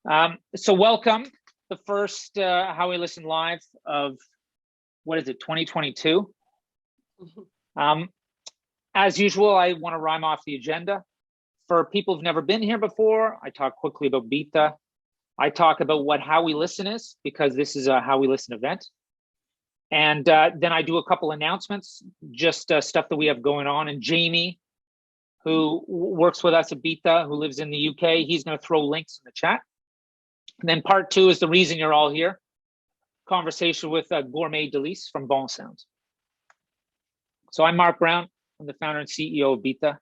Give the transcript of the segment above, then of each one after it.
So welcome, the first How We Listen Live of, 2022. As usual, I want to rhyme off the agenda. For people who've never been here before, I talk quickly about Byta. I talk about what How We Listen is, because this is a How We Listen event. And then I do a couple announcements, just stuff that we have going on. And Jamie, who works with us at Byta, who lives in the UK, he's going to throw links in the chat. And then part two is the reason you're all here. Conversation with Gourmet Délice from Bonsound. So I'm Mark Brown. I'm the founder and CEO of Byta.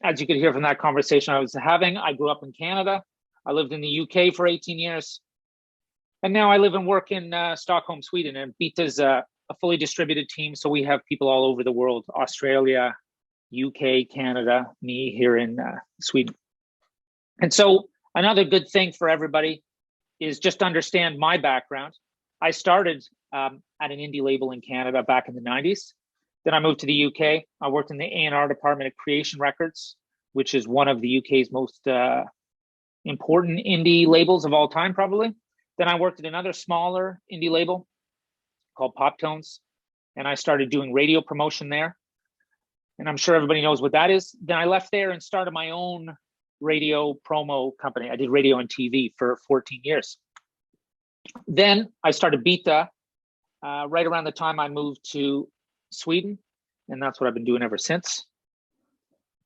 As you could hear from that conversation I was having, I grew up in Canada. I lived in the UK for 18 years. And now I live and work in Stockholm, Sweden. And Byta is a fully distributed team. So we have people all over the world: Australia, UK, Canada, me here in Sweden. And so another good thing for everybody is just to understand my background. I started at an indie label in Canada back in the 90s. Then I moved to the UK. I worked in the A&R department at Creation Records, which is one of the UK's most important indie labels of all time, probably. Then I worked at another smaller indie label called Pop Tones, and I started doing radio promotion there. And I'm sure everybody knows what that is. Then I left there and started my own radio promo company. I did radio and TV for 14 years. Then I started Byta right around the time I moved to Sweden, and that's what I've been doing ever since.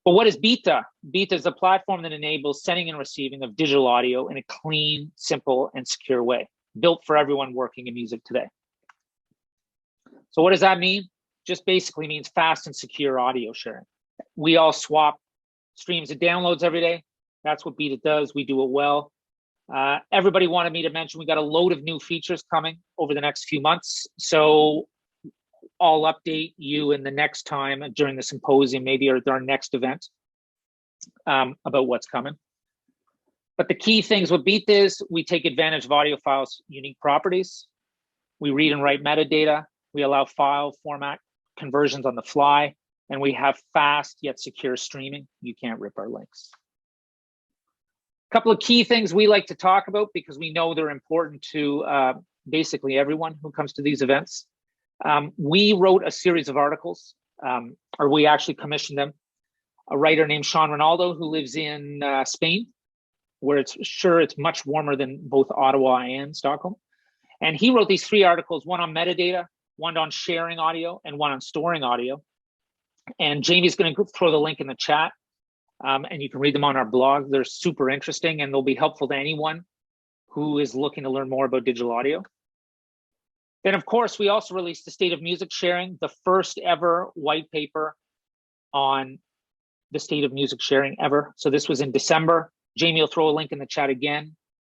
But what is Byta? Byta is a platform that enables sending and receiving of digital audio in a clean, simple, and secure way, built for everyone working in music today. So what does that mean? Just basically means fast and secure audio sharing. We all swap streams and downloads every day. That's what Byta does. We do it well. Everybody wanted me to mention we got a load of new features coming over the next few months. So I'll update you in the next time during the symposium, maybe, or our next event, about what's coming. But the key things with Byta is we take advantage of audio files' unique properties. We read and write metadata. We allow file format conversions on the fly. And we have fast yet secure streaming. You can't rip our links. A couple of key things we like to talk about because we know they're important to basically everyone who comes to these events. We wrote a series of articles, or we actually commissioned them. A writer named Sean Ronaldo, who lives in Spain, where it's much warmer than both Ottawa and Stockholm. And he wrote these 3 articles, one on metadata, one on sharing audio, and one on storing audio. And Jamie's going to throw the link in the chat, and you can read them on our blog. They're super interesting, and they'll be helpful to anyone who is looking to learn more about digital audio. Then, of course, we also released the State of Music Sharing, the first ever white paper on the state of music sharing ever. So this was in December. Jamie will throw a link in the chat again.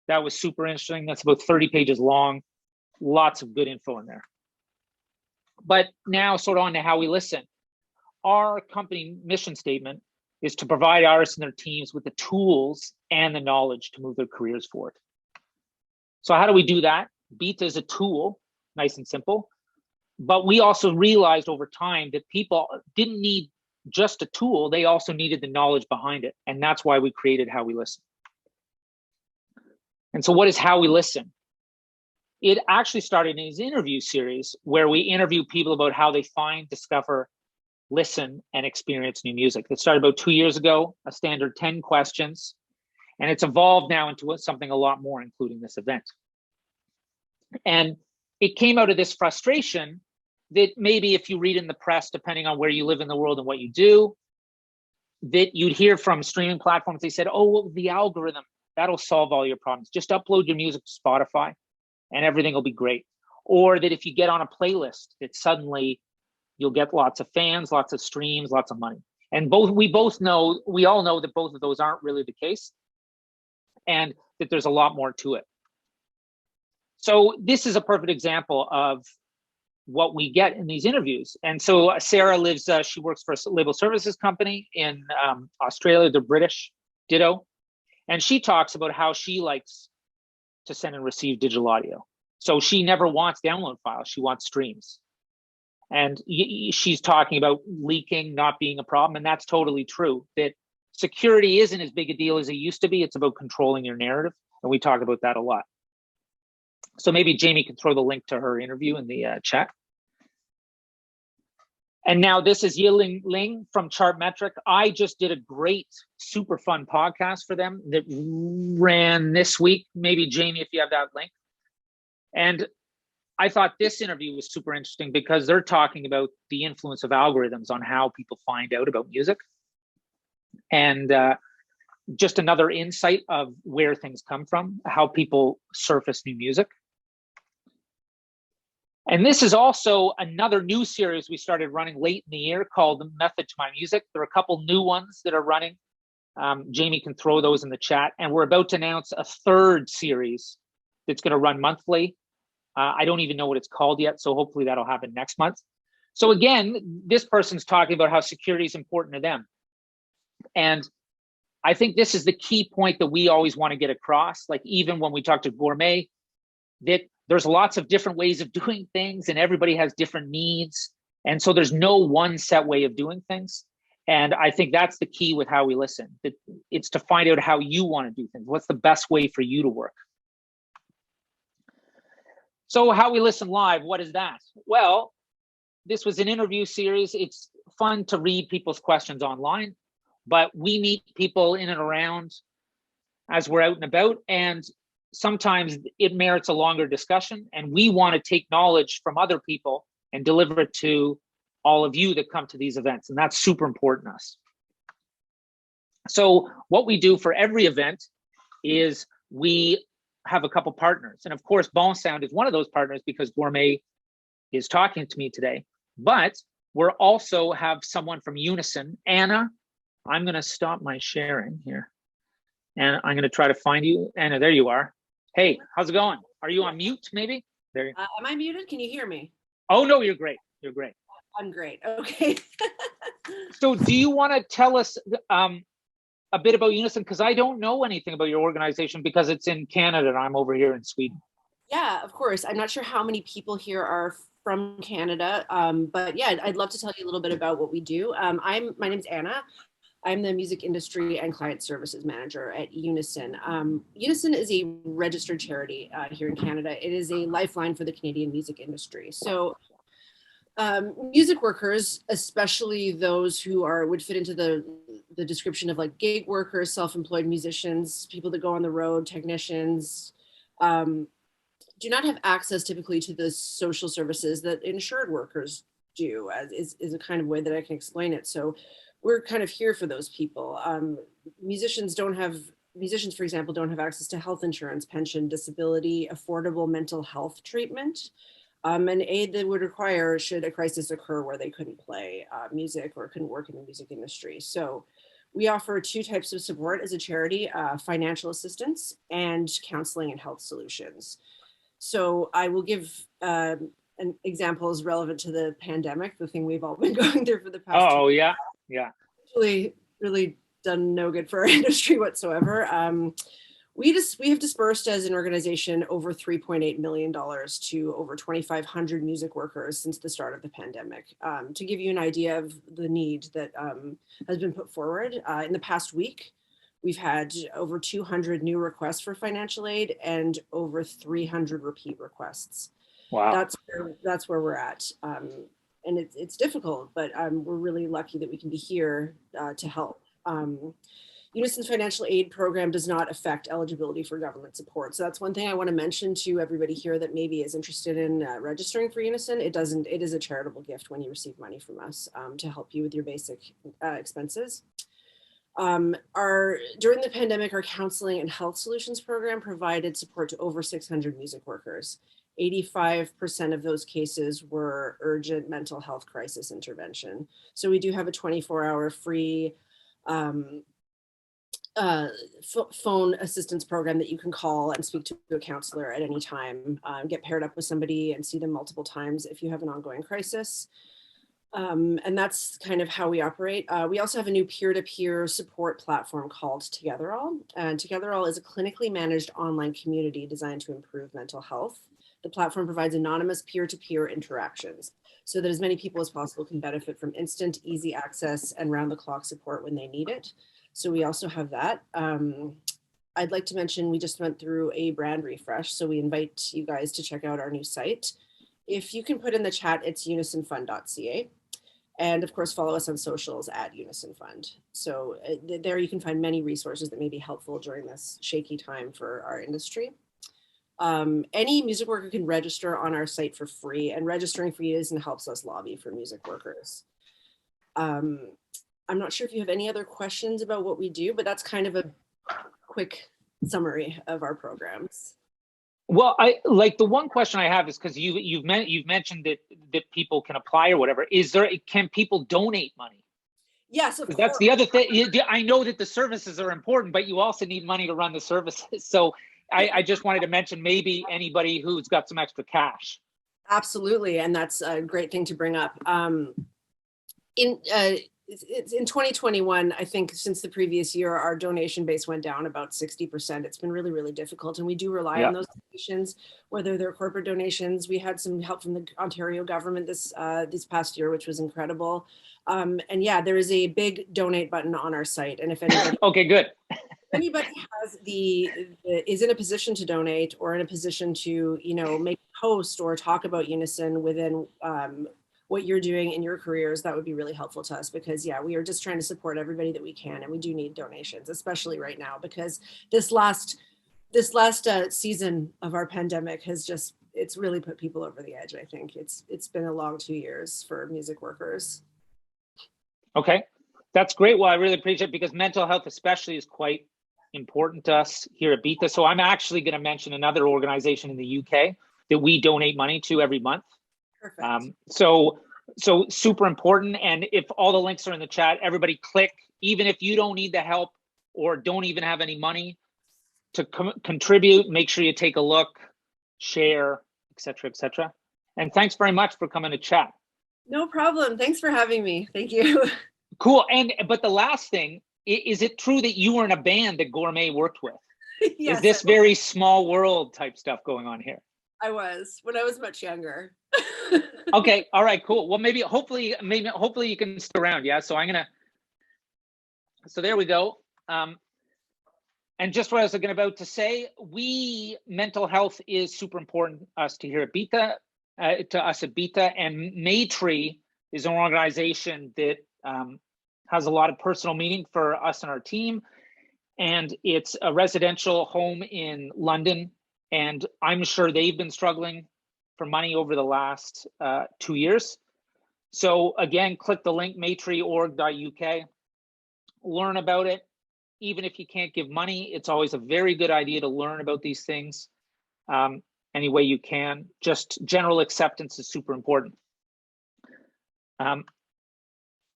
That was super interesting. That's about 30 pages long. Lots of good info in there. But now sort of on to How We Listen. Our company mission statement is to provide artists and their teams with the tools and the knowledge to move their careers forward. So how do we do that? Byta is a tool, nice and simple. But we also realized over time that people didn't need just a tool, they also needed the knowledge behind it. And that's why we created How We Listen. And so what is How We Listen? It actually started in his interview series where we interview people about how they find, discover, listen, and experience new music. That started about 2 years ago, a standard 10 questions, and it's evolved now into something a lot more, including this event. And it came out of this frustration that maybe if you read in the press, depending on where you live in the world and what you do, that you'd hear from streaming platforms, they said, oh, well, the algorithm, that'll solve all your problems. Just upload your music to Spotify and everything will be great. Or that if you get on a playlist, that suddenly you'll get lots of fans, lots of streams, lots of money. And we all know that both of those aren't really the case, and that there's a lot more to it. So this is a perfect example of what we get in these interviews. And so Sarah lives, she works for a label services company in Australia, they're British, ditto. And she talks about how she likes to send and receive digital audio. So she never wants download files, she wants streams. And she's talking about leaking not being a problem, and that's totally true. That security isn't as big a deal as it used to be. It's about controlling your narrative. And we talk about that a lot. So maybe Jamie can throw the link to her interview in the chat. And now this is Yiling Ling from Chartmetric. I just did a great, super fun podcast for them that ran this week. Maybe Jamie, if you have that link. And I thought this interview was super interesting because they're talking about the influence of algorithms on how people find out about music. And just another insight of where things come from, how people surface new music. And this is also another new series we started running late in the year called Method to My Music. There are a couple new ones that are running. Jamie can throw those in the chat. And we're about to announce a third series that's going to run monthly. I don't even know what it's called yet, so hopefully that'll happen next month. So again, this person's talking about how security is important to them. And I think this is the key point that we always want to get across. Like even when we talk to Gourmet, that there's lots of different ways of doing things and everybody has different needs. And so there's no one set way of doing things. And I think that's the key with how we listen. It's to find out how you want to do things. What's the best way for you to work? So how we listen live, what is that? Well, this was an interview series. It's fun to read people's questions online, but we meet people in and around as we're out and about. And sometimes it merits a longer discussion, and we want to take knowledge from other people and deliver it to all of you that come to these events, and that's super important to us. So what we do for every event is we have a couple partners, and of course Bonsound is one of those partners because Gourmet is talking to me today, but we're also have someone from Unison. Anna, I'm going to stop my sharing here, and I'm going to try to find you. Anna, there you are. Hey, how's it going? Are you on mute, maybe? There. Am I muted? Can you hear me? Oh, no, you're great. You're great. I'm great. Okay. So do you want to tell us a bit about Unison? Because I don't know anything about your organization because it's in Canada and I'm over here in Sweden. Yeah, of course. I'm not sure how many people here are from Canada, but yeah, I'd love to tell you a little bit about what we do. My name's Anna. I'm the music industry and client services manager at Unison. Unison is a registered charity here in Canada. It is a lifeline for the Canadian music industry. So music workers, especially those who would fit into the description of like gig workers, self-employed musicians, people that go on the road, technicians, do not have access typically to the social services that insured workers do, is a kind of way that I can explain it. So we're kind of here for those people. Musicians, for example, don't have access to health insurance, pension, disability, affordable mental health treatment, and aid that would require should a crisis occur where they couldn't play music or couldn't work in the music industry. So we offer two types of support as a charity, financial assistance and counseling and health solutions. So I will give examples relevant to the pandemic, the thing we've all been going through for the past. Oh, yeah. Yeah. Really done no good for our industry whatsoever. We have dispersed as an organization over $3.8 million to over 2,500 music workers since the start of the pandemic. To give you an idea of the need that has been put forward, in the past week, we've had over 200 new requests for financial aid and over 300 repeat requests. Wow. That's where we're at. And it's difficult, but we're really lucky that we can be here to help. Unison's financial aid program does not affect eligibility for government support. So that's one thing I want to mention to everybody here that maybe is interested in registering for Unison. It is a charitable gift when you receive money from us to help you with your basic expenses. During the pandemic, our counseling and health solutions program provided support to over 600 music workers. 85% of those cases were urgent mental health crisis intervention. So we do have a 24-hour free phone assistance program that you can call and speak to a counselor at any time, get paired up with somebody and see them multiple times if you have an ongoing crisis. And that's kind of how we operate. We also have a new peer-to-peer support platform called Togetherall. And Togetherall is a clinically managed online community designed to improve mental health. The platform provides anonymous peer-to-peer interactions so that as many people as possible can benefit from instant, easy access and round-the-clock support when they need it. So we also have that. I'd like to mention we just went through a brand refresh, so we invite you guys to check out our new site. If you can put in the chat, it's unisonfund.ca. And of course, follow us on socials at Unison Fund. So there you can find many resources that may be helpful during this shaky time for our industry. Any music worker can register on our site for free, and registering for you helps us lobby for music workers. I'm not sure if you have any other questions about what we do, but that's kind of a quick summary of our programs. Well, I like the one question I have is because you've mentioned that people can apply or whatever. Can people donate money? Yes, of course. That's the other thing. I know that the services are important, but you also need money to run the services. So I just wanted to mention maybe anybody who's got some extra cash. Absolutely, and that's a great thing to bring up. In 2021, I think since the previous year, our donation base went down about 60%. It's been really, really difficult. And we do rely on those donations, whether they're corporate donations. We had some help from the Ontario government this past year, which was incredible. And yeah, there is a big donate button on our site. And if anybody, okay, good. If anybody is in a position to donate or in a position to, make a post or talk about Unison within what you're doing in your careers, that would be really helpful to us, because yeah, we are just trying to support everybody that we can, and we do need donations, especially right now, because this last season of our pandemic it's really put people over the edge. I think it's been a long 2 years for music workers. Okay, that's great. Well, I really appreciate it, because mental health especially is quite important to us here at Byta. So I'm actually going to mention another organization in the UK that we donate money to every month. Perfect. So super important. And if all the links are in the chat, everybody click, even if you don't need the help or don't even have any money to contribute, make sure you take a look, share, etc., etc. And thanks very much for coming to chat. No problem. Thanks for having me. Thank you. Cool. But the last thing, is it true that you were in a band that Gourmet worked with? Yes. Is this very small world type stuff going on here? I was, when I was much younger. Okay. All right, cool. Well, hopefully you can stick around. Yeah. So so there we go. And just what I was about to say, mental health is super important to us here at Byta, and Maytree is an organization that has a lot of personal meaning for us and our team. And it's a residential home in London. And I'm sure they've been struggling for money over the last 2 years. So again, click the link, maytree.org.uk, learn about it. Even if you can't give money, it's always a very good idea to learn about these things any way you can. Just general acceptance is super important.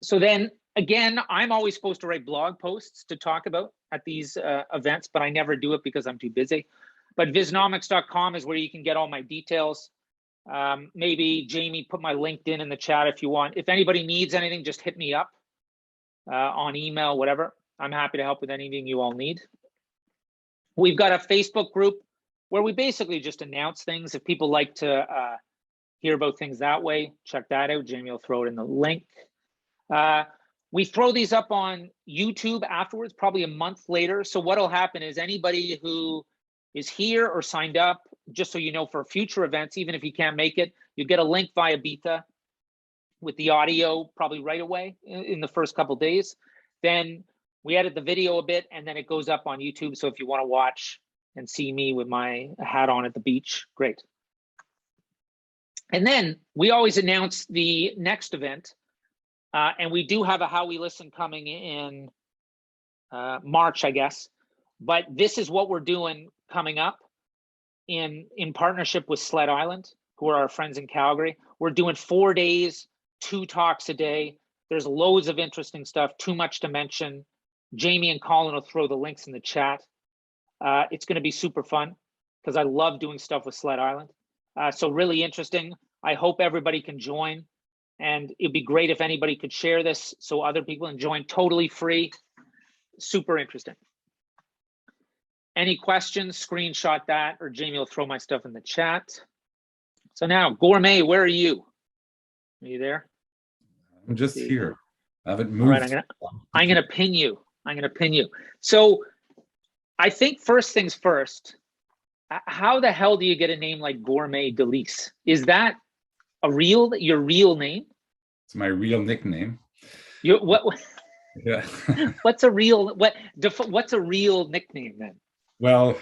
So then again, I'm always supposed to write blog posts to talk about at these events, but I never do it because I'm too busy. But visnomics.com is where you can get all my details. Maybe Jamie put my LinkedIn in the chat if you want. If anybody needs anything, just hit me up on email, whatever. I'm happy to help with anything you all need. We've got a Facebook group where we basically just announce things. If people like to hear about things that way, check that out. Jamie will throw it in the link. We throw these up on YouTube afterwards, probably a month later. So what'll happen is anybody who is here or signed up, just so you know, for future events, even if you can't make it, you get a link via Byta with the audio probably right away in the first couple of days. Then we edit the video a bit, and then it goes up on YouTube. So if you want to watch and see me with my hat on at the beach, great. And then we always announce the next event. And we do have a How We Listen coming in March, I guess. But this is what we're doing coming up in partnership with Sled Island, who are our friends in Calgary. We're doing 4 days, 2 talks a day. There's loads of interesting stuff, too much to mention. Jamie and Colin will throw the links in the chat. It's going to be super fun because I love doing stuff with Sled Island. So really interesting. I hope everybody can join. And it'd be great if anybody could share this so other people can join. Totally free. Super interesting. Any questions, screenshot that, or Jamie will throw my stuff in the chat. So now, Gourmet, where are you? Are you there? I'm just here. I haven't moved. All right, I'm gonna pin you. I'm going to pin you. So I think first things first, how the hell do you get a name like Gourmet Délice? Is that your real name? It's my real nickname. What? Yeah. What's a real nickname then? Well,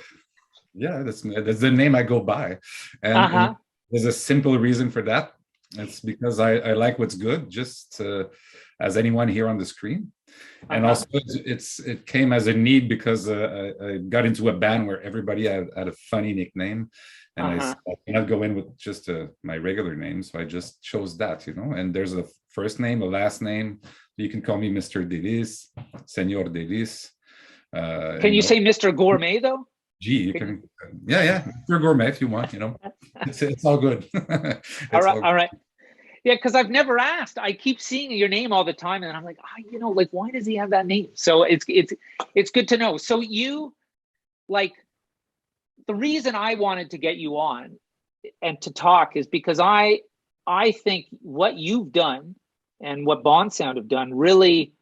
yeah, that's the name I go by, and there's a simple reason for that. It's because I like what's good, just as anyone here on the screen, and also it came as a need because I got into a band where everybody had a funny nickname, and I cannot go in with just my regular name, so I just chose that, And there's a first name, a last name. You can call me Mr. Délice, Senor Délice. Can you say Mr. Gourmet though? Gee, you can, yeah, Mr. Gourmet if you want, It's all good. All right. Yeah, because I've never asked. I keep seeing your name all the time, and I'm like, why does he have that name? So it's good to know. So you, the reason I wanted to get you on and to talk is because I think what you've done and what Bonsound have done really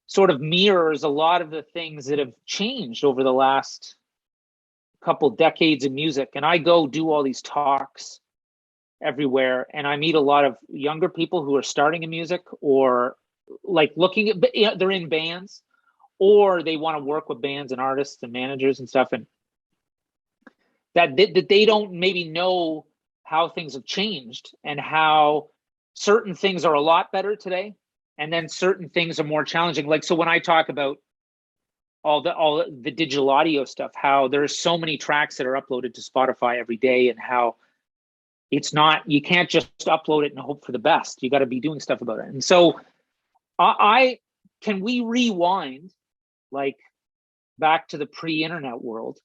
sort of mirrors a lot of the things that have changed over the last couple decades in music. And I go do all these talks everywhere, and I meet a lot of younger people who are starting in music, or looking at, they're in bands, or they want to work with bands and artists and managers and stuff, and that they don't maybe know how things have changed and how certain things are a lot better today, and then certain things are more challenging. So when I talk about all the digital audio stuff, how there's so many tracks that are uploaded to Spotify every day, and how you can't just upload it and hope for the best. You got to be doing stuff about it. And so can we rewind back to the pre-internet world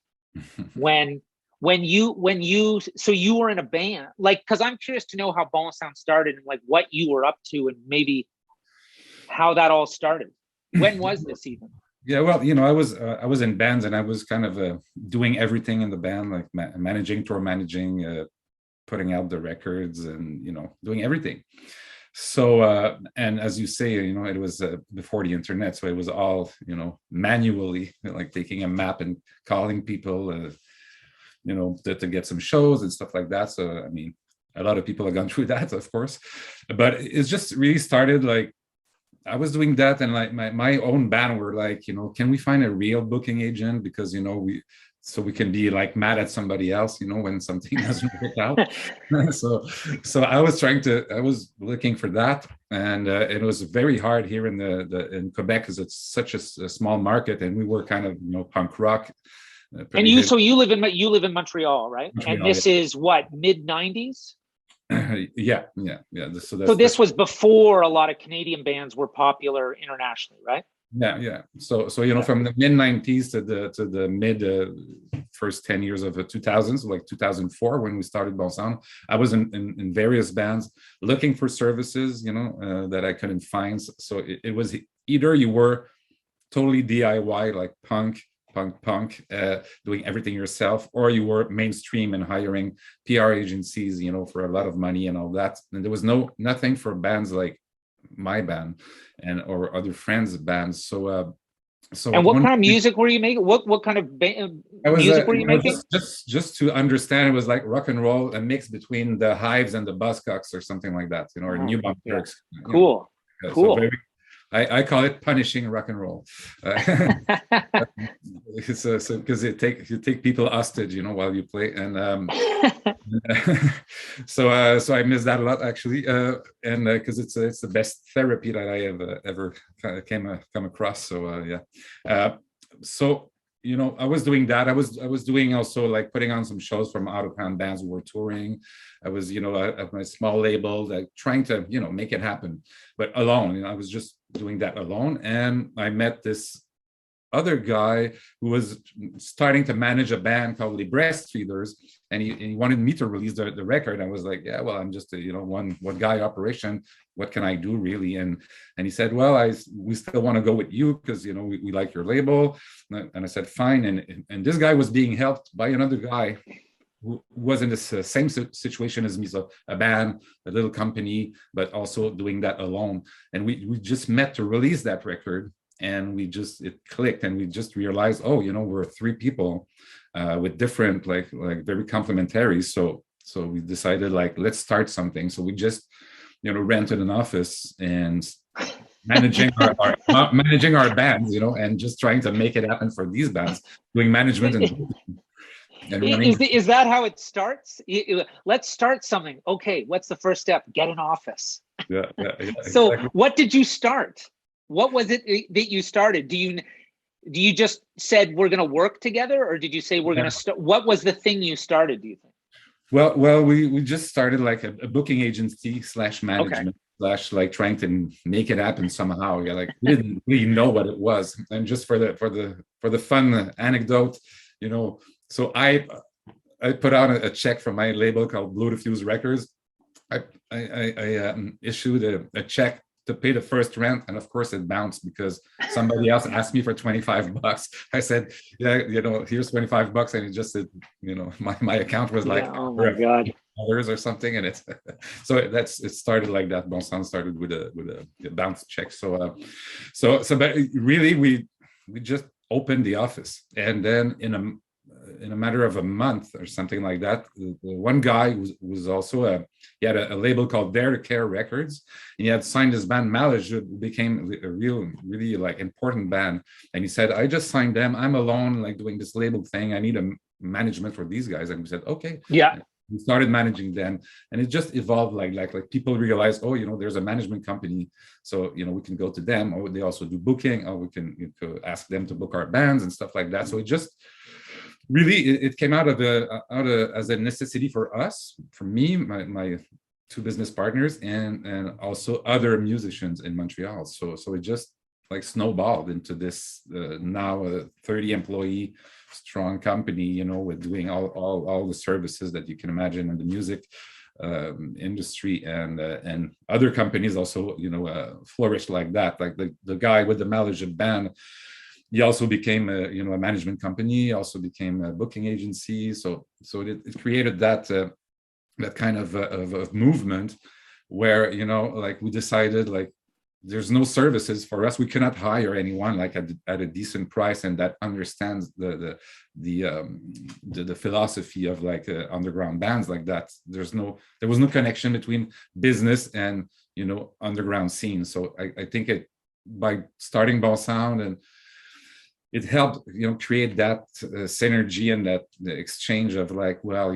when you were in a band, because I'm curious to know how Bonsound started and what you were up to, and maybe how that all started. When was this even? Yeah, well, I was in bands, and I was kind of doing everything in the band, like managing, tour managing, putting out the records, and doing everything. So and as you say, it was before the internet, so it was all manually, taking a map and calling people to get some shows and stuff like that. So I mean, a lot of people have gone through that, of course, but it's just really started I was doing that, and my own band were can we find a real booking agent, because we can be mad at somebody else when something doesn't work out. so I was looking for that, and it was very hard here in Quebec, because it's such a small market, and we were kind of punk rock. And you live in Montreal, right? Montreal, and this is what, mid-90s? Yeah. So this was before a lot of Canadian bands were popular internationally, right? Yeah. So from the mid-90s to the mid first 10 years of the 2000s, 2004 when we started Bonsound, I was in various bands looking for services, that I couldn't find. So it was either you were totally DIY, punk, doing everything yourself, or you were mainstream and hiring PR agencies, for a lot of money and all that. And there was nothing for bands like my band or other friends' bands. So and what kind of music were you making? What kind of music were you making? Just to understand, it was like rock and roll, a mix between the Hives and the Buzzcocks or something like that, or New Bomb Turks. Cool. So I call it punishing rock and roll. So because you take people hostage, while you play, and so I miss that a lot, actually, and because it's the best therapy that I have ever come across. So so I was doing that. I was doing also putting on some shows from out of town bands who were touring. I was at my small label, trying to make it happen, but alone. I was just doing that alone, and I met this other guy who was starting to manage a band called the Breastfeeders, and he wanted me to release the record. I was like, yeah, well, I'm just a one guy operation. What can I do, really? And he said, well, we still want to go with you because we like your label. And I said, fine. And this guy was being helped by another guy who was in this same situation as me, so a band, a little company, but also doing that alone. And we just met to release that record. and it clicked, and we just realized, oh, we're three people with different like very complementary. So we decided, like, let's start something. So we just rented an office and managing managing our bands, and just trying to make it happen for these bands, doing management and running. Is that how it starts? Let's start something. Okay, what's the first step? Get an office. Yeah, So exactly. what did you start? What was it that you started? Do you just said we're going to work together, or did you say we're going to start? What was the thing you started, do you think? Well, we just started like a booking agency / management / like trying to make it happen somehow. Yeah, like we didn't really know what it was. And just for the fun anecdote, so I put out a check from my label called Blue Diffuse Records. I issued a check to pay the first rent, and of course it bounced because somebody else asked me for $25. I said, yeah, here's $25, and it just said, my account was like, oh my God, or something, and it's so it started like that. Bonsound started with a bounce check. So but really we just opened the office, and then in a matter of a month or something like that, the one guy was also he had a label called Dare to Care Records, and he had signed his band Malage, became a really like important band. And he said, I just signed them, I'm alone, like doing this label thing, I need a management for these guys. And we said, okay. Yeah. We started managing them, and it just evolved like people realized, oh, there's a management company, so we can go to them, or they also do booking, or we can ask them to book our bands and stuff like that. So it just really it came out of as a necessity for us, for me, my two business partners, and also other musicians in Montreal. So it just like snowballed into this now a 30 employee strong company, with doing all the services that you can imagine in the music industry, and other companies also flourished like that. Like the guy with the Malage band, he also became a management company, also became a booking agency. So it created that kind of movement where like we decided, like, there's no services for us. We cannot hire anyone like at a decent price and that understands the philosophy of like underground bands like that. There was no connection between business and underground scene. So I think by starting Bonsound, and it helped create that synergy and that the exchange of like, well,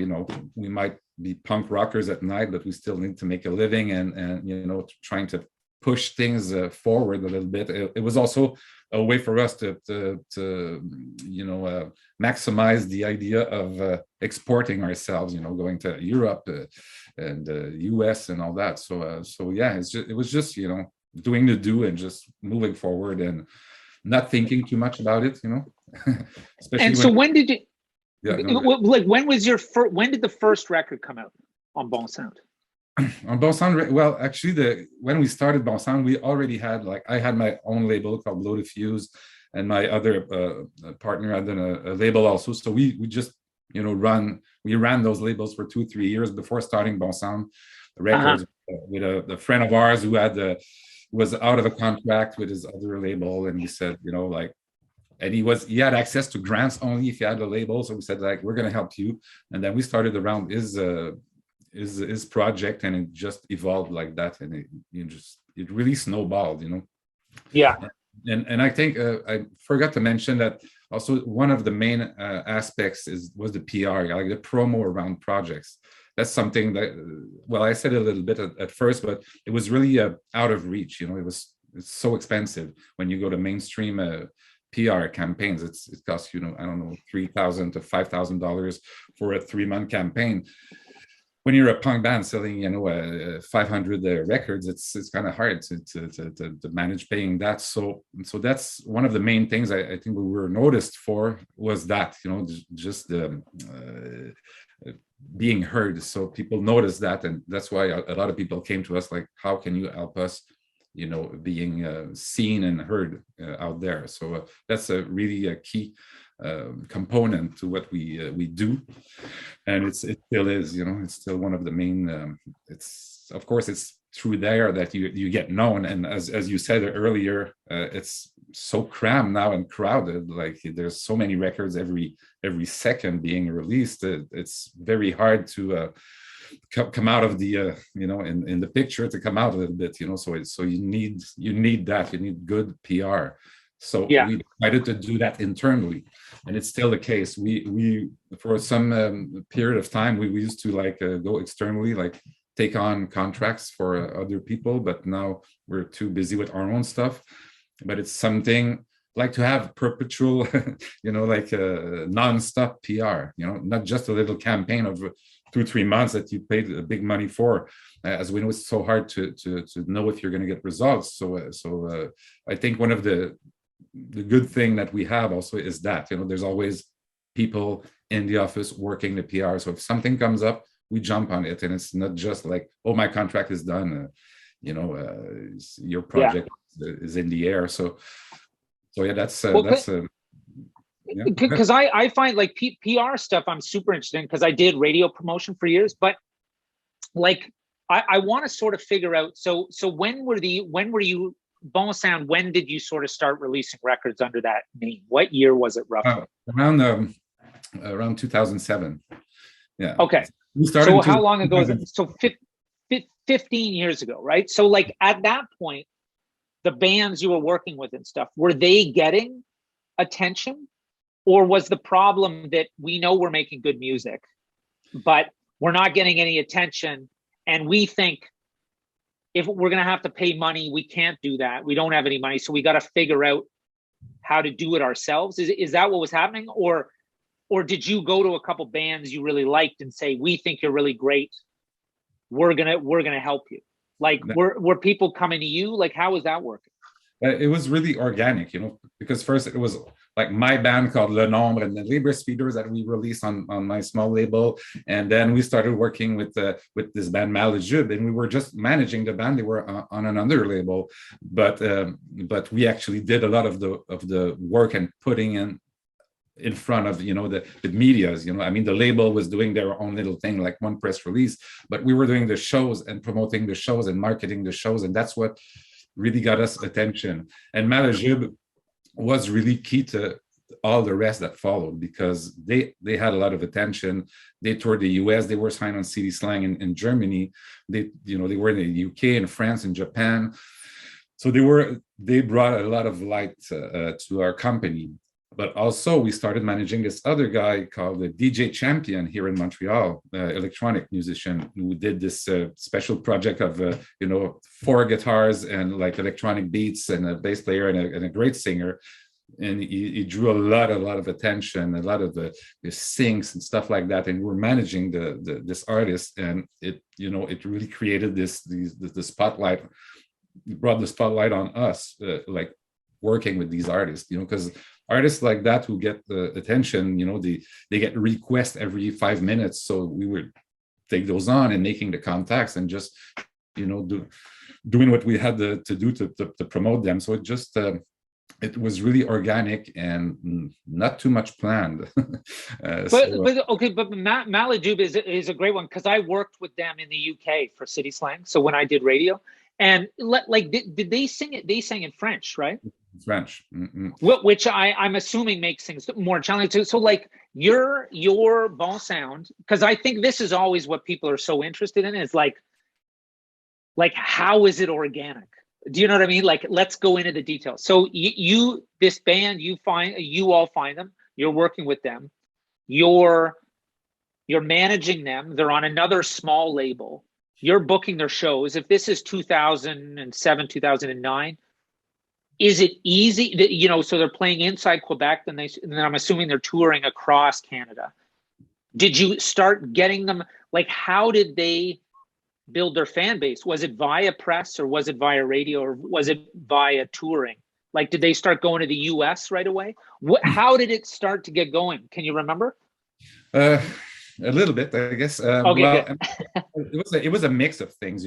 we might be punk rockers at night, but we still need to make a living, and trying to push things forward a little bit. It was also a way for us to maximize the idea of exporting ourselves, going to Europe and US and all that. So yeah, it was just doing the do and just moving forward and not thinking too much about it, Especially and so when did you? Yeah, like when did the first record come out on Bonsound? On Bonsound, well, actually, when we started Bonsound, we already had, like, I had my own label called Blue Diffuse, and my other partner had a label also. So we just ran those labels for 2-3 years before starting Bonsound Records with a friend of ours who was out of a contract with his other label, and he said, and he had access to grants only if he had a label. So we said, like, we're going to help you, and then we started around his project, and it just evolved like that, and it really snowballed, Yeah. And I think I forgot to mention that also one of the main aspects was the PR, like the promo around projects. That's something that, well, I said a little bit at first, but it was really out of reach. It's so expensive when you go to mainstream PR campaigns. It costs I don't know, $3,000 to $5,000 for a 3-month campaign. When you're a punk band selling 500 records, it's kind of hard to manage paying that. So that's one of the main things I think we were noticed for, was that just being heard. So people noticed that, and that's why a lot of people came to us like, how can you help us being seen and heard out there? So that's a really key component to what we do, and it still is. It's still one of the main. It's, of course, it's through there that you get known, and as you said earlier, it's so crammed now and crowded. Like there's so many records every second being released. It's very hard to come out of the in the picture, to come out a little bit. So you need that. You need good PR. So Yeah. we decided to do that internally, and it's still the case. We for some period of time we used to go externally, like take on contracts for other people, but now we're too busy with our own stuff. But it's something like to have perpetual, non-stop PR. Not just a little campaign of 2-3 months that you paid big money for. As we know, it's so hard to know if you're going to get results. So I think one of the good thing that we have also is that there's always people in the office working the PR. So if something comes up, we jump on it, and it's not just like, oh, my contract is done. Your project is in the air. So yeah, that's because I find like PR stuff I'm super interested in, because I did radio promotion for years, but like I want to sort of figure out. So when were you Bonsound? When did you sort of start releasing records under that name? What year was it roughly? Around 2007. Yeah. Okay. We started. So how long ago is it? So 15 years ago, right? So like at that point, the bands you were working with and stuff, were they getting attention? Or was the problem that we know we're making good music, but we're not getting any attention, and we think if we're going to have to pay money, we can't do that. We don't have any money, so we got to figure out how to do it ourselves. Is that what was happening? Or did you go to a couple bands you really liked and say, we think you're really great, we're gonna help you? Like, were people coming to you? Like, how was that working? It was really organic, because first it was like my band called Le Nombre and the Libre Speeders that we released on my small label, and then we started working with this band Malajube, and we were just managing the band. They were on another label, but we actually did a lot of the work and putting in front of the medias. I mean, the label was doing their own little thing, like one press release, but we were doing the shows and promoting the shows and marketing the shows, and that's what really got us attention. And Malajube was really key to all the rest that followed, because they had a lot of attention. They toured the US, they were signed on CD Slang in Germany, they were in the UK and France and Japan. So they brought a lot of light to our company. But also we started managing this other guy called the DJ Champion here in Montreal, electronic musician, who did this special project of 4 guitars and like electronic beats and a bass player and a great singer. And he drew a lot of attention, a lot of the syncs and stuff like that. And we're managing this artist, and it really created the spotlight, brought the spotlight on us, like working with these artists, because artists like that who get the attention, they get requests every 5 minutes. So we would take those on and making the contacts and just, doing what we had to do to promote them. So it was really organic and not too much planned. But Malajube is a great one, because I worked with them in the UK for City Slang. So when I did radio, and like, did they sing it? They sang in French, right? French, mm-hmm. Which I'm assuming makes things more challenging. So like your Bonsound, because I think this is always what people are so interested in, is like how is it organic? Do you know what I mean? Like, let's go into the details. So this band, you all find them, you're working with them, you're managing them, they're on another small label, you're booking their shows. If this is 2007, 2009, is it easy that, so they're playing inside Quebec, then I'm assuming they're touring across Canada. Did you start getting them? Like, how did they build their fan base? Was it via press, or was it via radio, or was it via touring? Like, did they start going to the US right away? How did it start to get going? Can you remember? A little bit, I guess. Okay, well, it was a mix of things,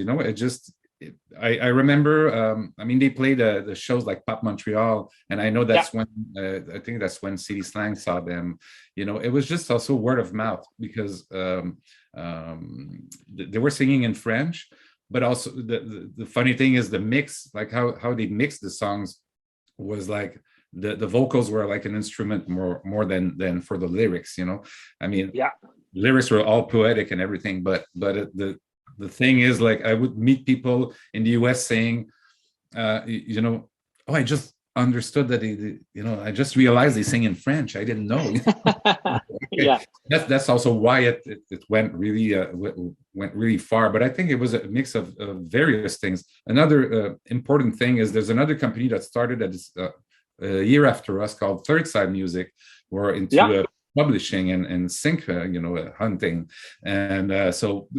I remember, they played the shows like Pop Montreal, and I know that's when, I think that's when City Slang saw them. It was just also word of mouth, because they were singing in French, but also the funny thing is the mix, like how they mix the songs was like the vocals were like an instrument more than for the lyrics, you know. I mean, Yeah. lyrics were all poetic and everything, but the thing is, like, I would meet people in the US saying, you know, oh, I just understood that you know, I just realized they sing in French. I didn't know. Yeah. That's also why it went really went really far. But I think it was a mix of various things. Another important thing is there's another company that started at this, a year after us, called Third Side Music. We're into publishing and sync, you know, hunting, and so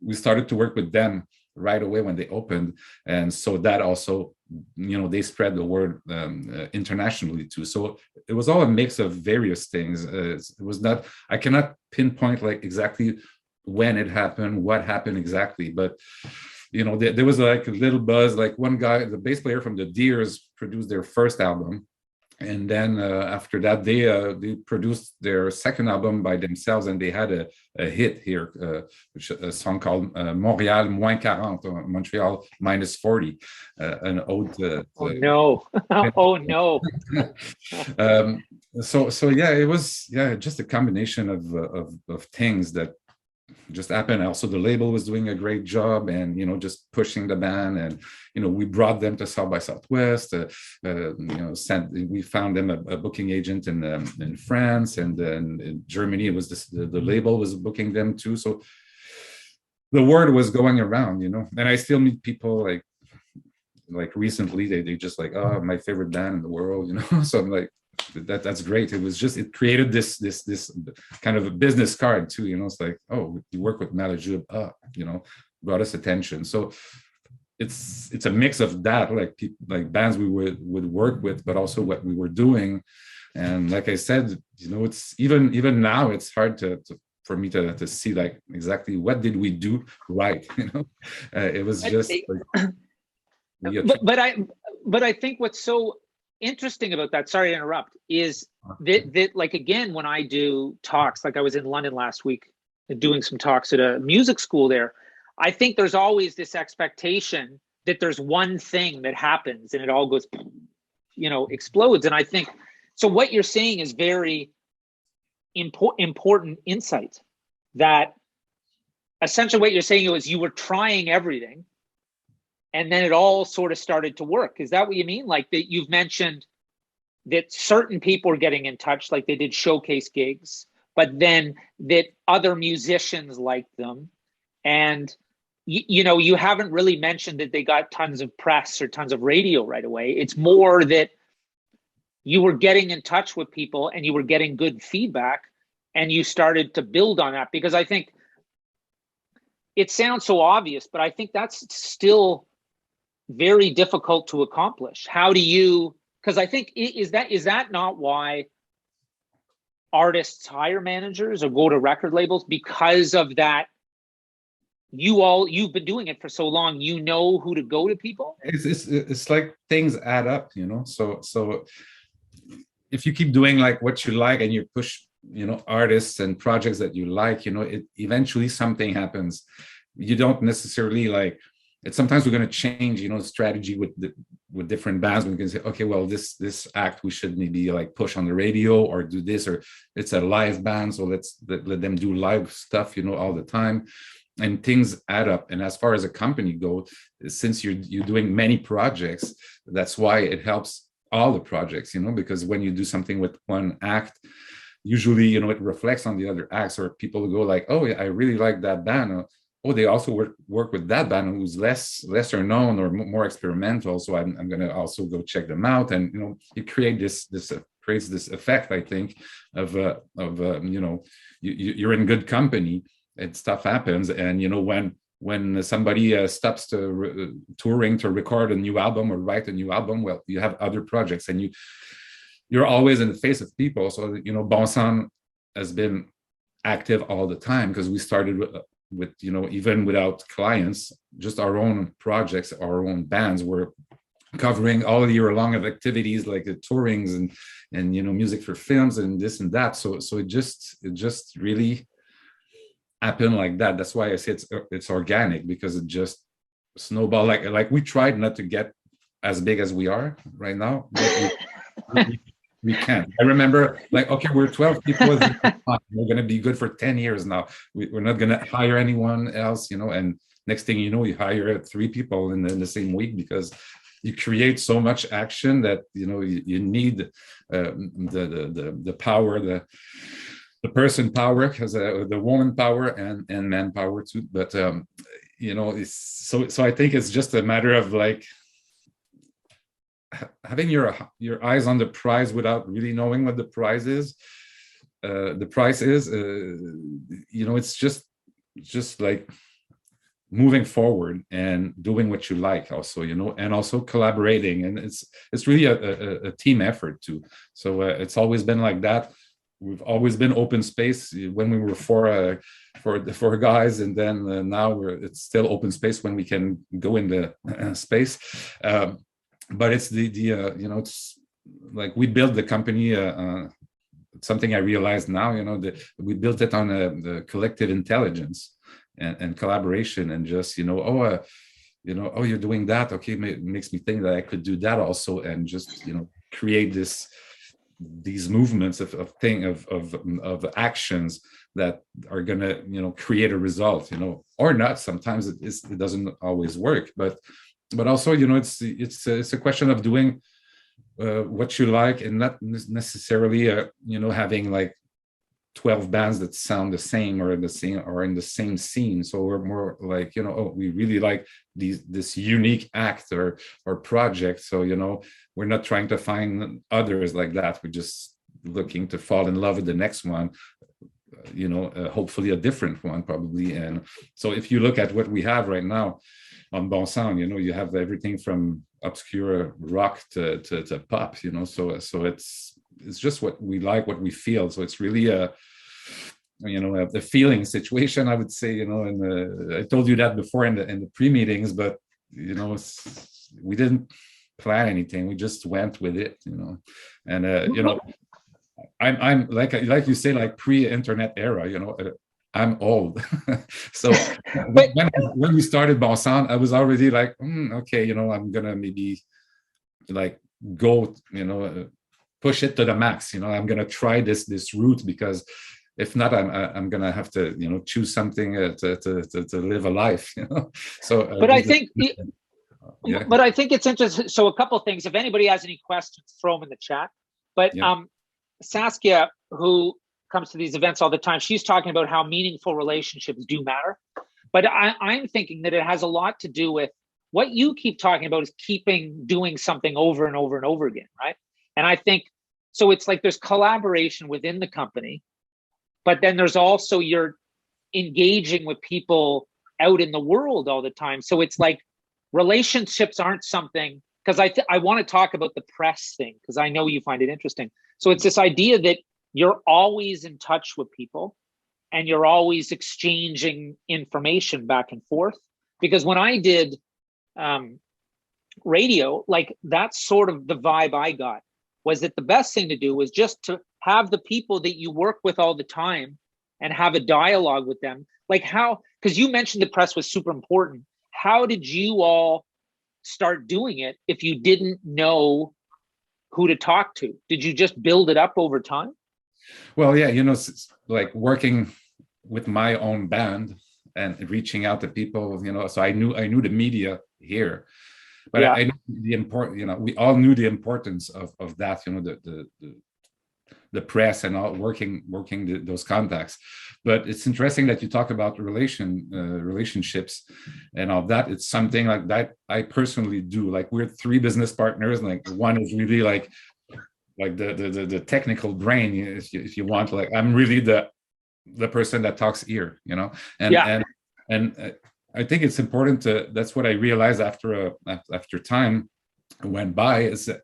we started to work with them right away when they opened, and so that also, you know, they spread the word internationally too. So it was all a mix of various things. It was not, I cannot pinpoint like exactly when it happened, what happened exactly, but you know, there was like a little buzz. Like one guy, the bass player from the Deers, produced their first album, and then after that they produced their second album by themselves, and they had a hit here, which a song called Montréal moins 40, Montreal minus 40, an ode to, oh no. Oh no. So yeah, it was, yeah, just a combination of things that just happened. Also, the label was doing a great job, and you know, just pushing the band, and you know, we brought them to South by Southwest. You know, we found them a booking agent in France, and then in Germany, it was the label was booking them too. So the word was going around, you know. And I still meet people like recently, they just like, oh, my favorite band in the world, you know. So I'm like, that's great. It was just, it created this kind of a business card too, you know. It's like, oh, you work with Malajube, you know, brought us attention. So it's a mix of that, like like bands we would work with, but also what we were doing. And like I said, you know, it's even now it's hard for me to see like exactly what did we do right, you know. It was just like, but I think what's so interesting about that, sorry to interrupt, is that like, again, when I do talks, like I was in London last week doing some talks at a music school there, I think there's always this expectation that there's one thing that happens and it all goes, you know, explodes. And I think, so what you're saying is very important insight, that essentially what you're saying was you were trying everything, and then it all sort of started to work. Is that what you mean? Like that you've mentioned that certain people are getting in touch, like they did showcase gigs, but then that other musicians liked them. And, you know, you haven't really mentioned that they got tons of press or tons of radio right away. It's more that you were getting in touch with people and you were getting good feedback, and you started to build on that. Because I think it sounds so obvious, but I think that's still very difficult to accomplish. How do you, because I think, is that not why artists hire managers or go to record labels? Because of that, you've been doing it for so long, you know who to go to people. It's like things add up, you know. So if you keep doing like what you like, and you push, you know, artists and projects that you like, you know, it eventually something happens. You don't necessarily like it. Sometimes we're going to change, you know, strategy with different bands. We can say, okay, well, this act we should maybe like push on the radio or do this, or it's a live band, so let them do live stuff, you know, all the time. And things add up. And as far as a company goes, since you're doing many projects, that's why it helps all the projects, you know, because when you do something with one act, usually, you know, it reflects on the other acts, or people go like, oh, I really like that band. Oh, they also work with that band who's lesser known or more experimental, so I'm going to also go check them out. And you know, it creates this effect, I think, of you know, you're in good company and stuff happens. And you know, when somebody stops to touring to record a new album or write a new album, well, you have other projects, and you're always in the face of people. So you know, Bonsound has been active all the time, because we started with, you know, even without clients, just our own projects, our own bands were covering all year long of activities like the tourings and you know, music for films and this and that. So it just really happened like that. That's why I say it's organic, because it just snowballed. Like we tried not to get as big as we are right now, but we can't. I remember, like, okay, we're 12 people. We're going to be good for 10 years now. We're not going to hire anyone else, and next thing you know, you hire 3 people in the same week because you create so much action that, you need the power, the person power, because the woman power and manpower too. But, so I think it's just a matter of like, having your eyes on the prize without really knowing what the prize is. It's just like moving forward and doing what you like also, and also collaborating, and it's really a team effort too. So it's always been like that. We've always been open space when we were four guys, and then now it's still open space when we can go into space. But it's it's like we built the company. Something I realized now, that we built it on the collective intelligence and collaboration, and just you're doing that. Okay, it makes me think that I could do that also, and just create these movements of actions that are gonna create a result, or not. Sometimes it doesn't always work, but also it's a question of doing what you like, and not necessarily having like 12 bands that sound the same or in the same scene. So we're more like we really like this unique act or project. So we're not trying to find others like that. We're just looking to fall in love with the next one, hopefully a different one probably. And so if you look at what we have right now on Bonsound, you have everything from obscure rock to pop, so it's just what we like, what we feel. So it's really a feeling situation, I would say, and I told you that before in the pre-meetings, but we didn't plan anything, we just went with it, and I'm like you say, like pre-internet era, I'm old. So when we started Bonsound, I was already like, okay, I'm gonna maybe like go, push it to the max. I'm gonna try this route, because if not, I'm gonna have to, choose something to live a life. So, but I think it's interesting. So a couple of things. If anybody has any questions, throw them in the chat. But Saskia, who comes to these events all the time, she's talking about how meaningful relationships do matter. But I'm thinking that it has a lot to do with what you keep talking about, is doing something over and over and over again, right? And I think, so it's like there's collaboration within the company, but then there's also you're engaging with people out in the world all the time. So it's like relationships aren't something, because I want to talk about the press thing, because I know you find it interesting. So it's this idea that you're always in touch with people and you're always exchanging information back and forth. Because when I did radio, like that's sort of the vibe I got, was that the best thing to do was just to have the people that you work with all the time and have a dialogue with them. Like how, because you mentioned the press was super important. How did you all start doing it if you didn't know who to talk to? Did you just build it up over time? Well, yeah, like working with my own band and reaching out to people, so I knew the media here, but I knew the important, we all knew the importance of that, the press and all, working those contacts. But it's interesting that you talk about relationships and all that. It's something like that I personally do. Like we're 3 business partners, and like one is really like the technical brain, if you want. Like I'm really the person that talks here, and I think it's important to, that's what I realized after time went by, is that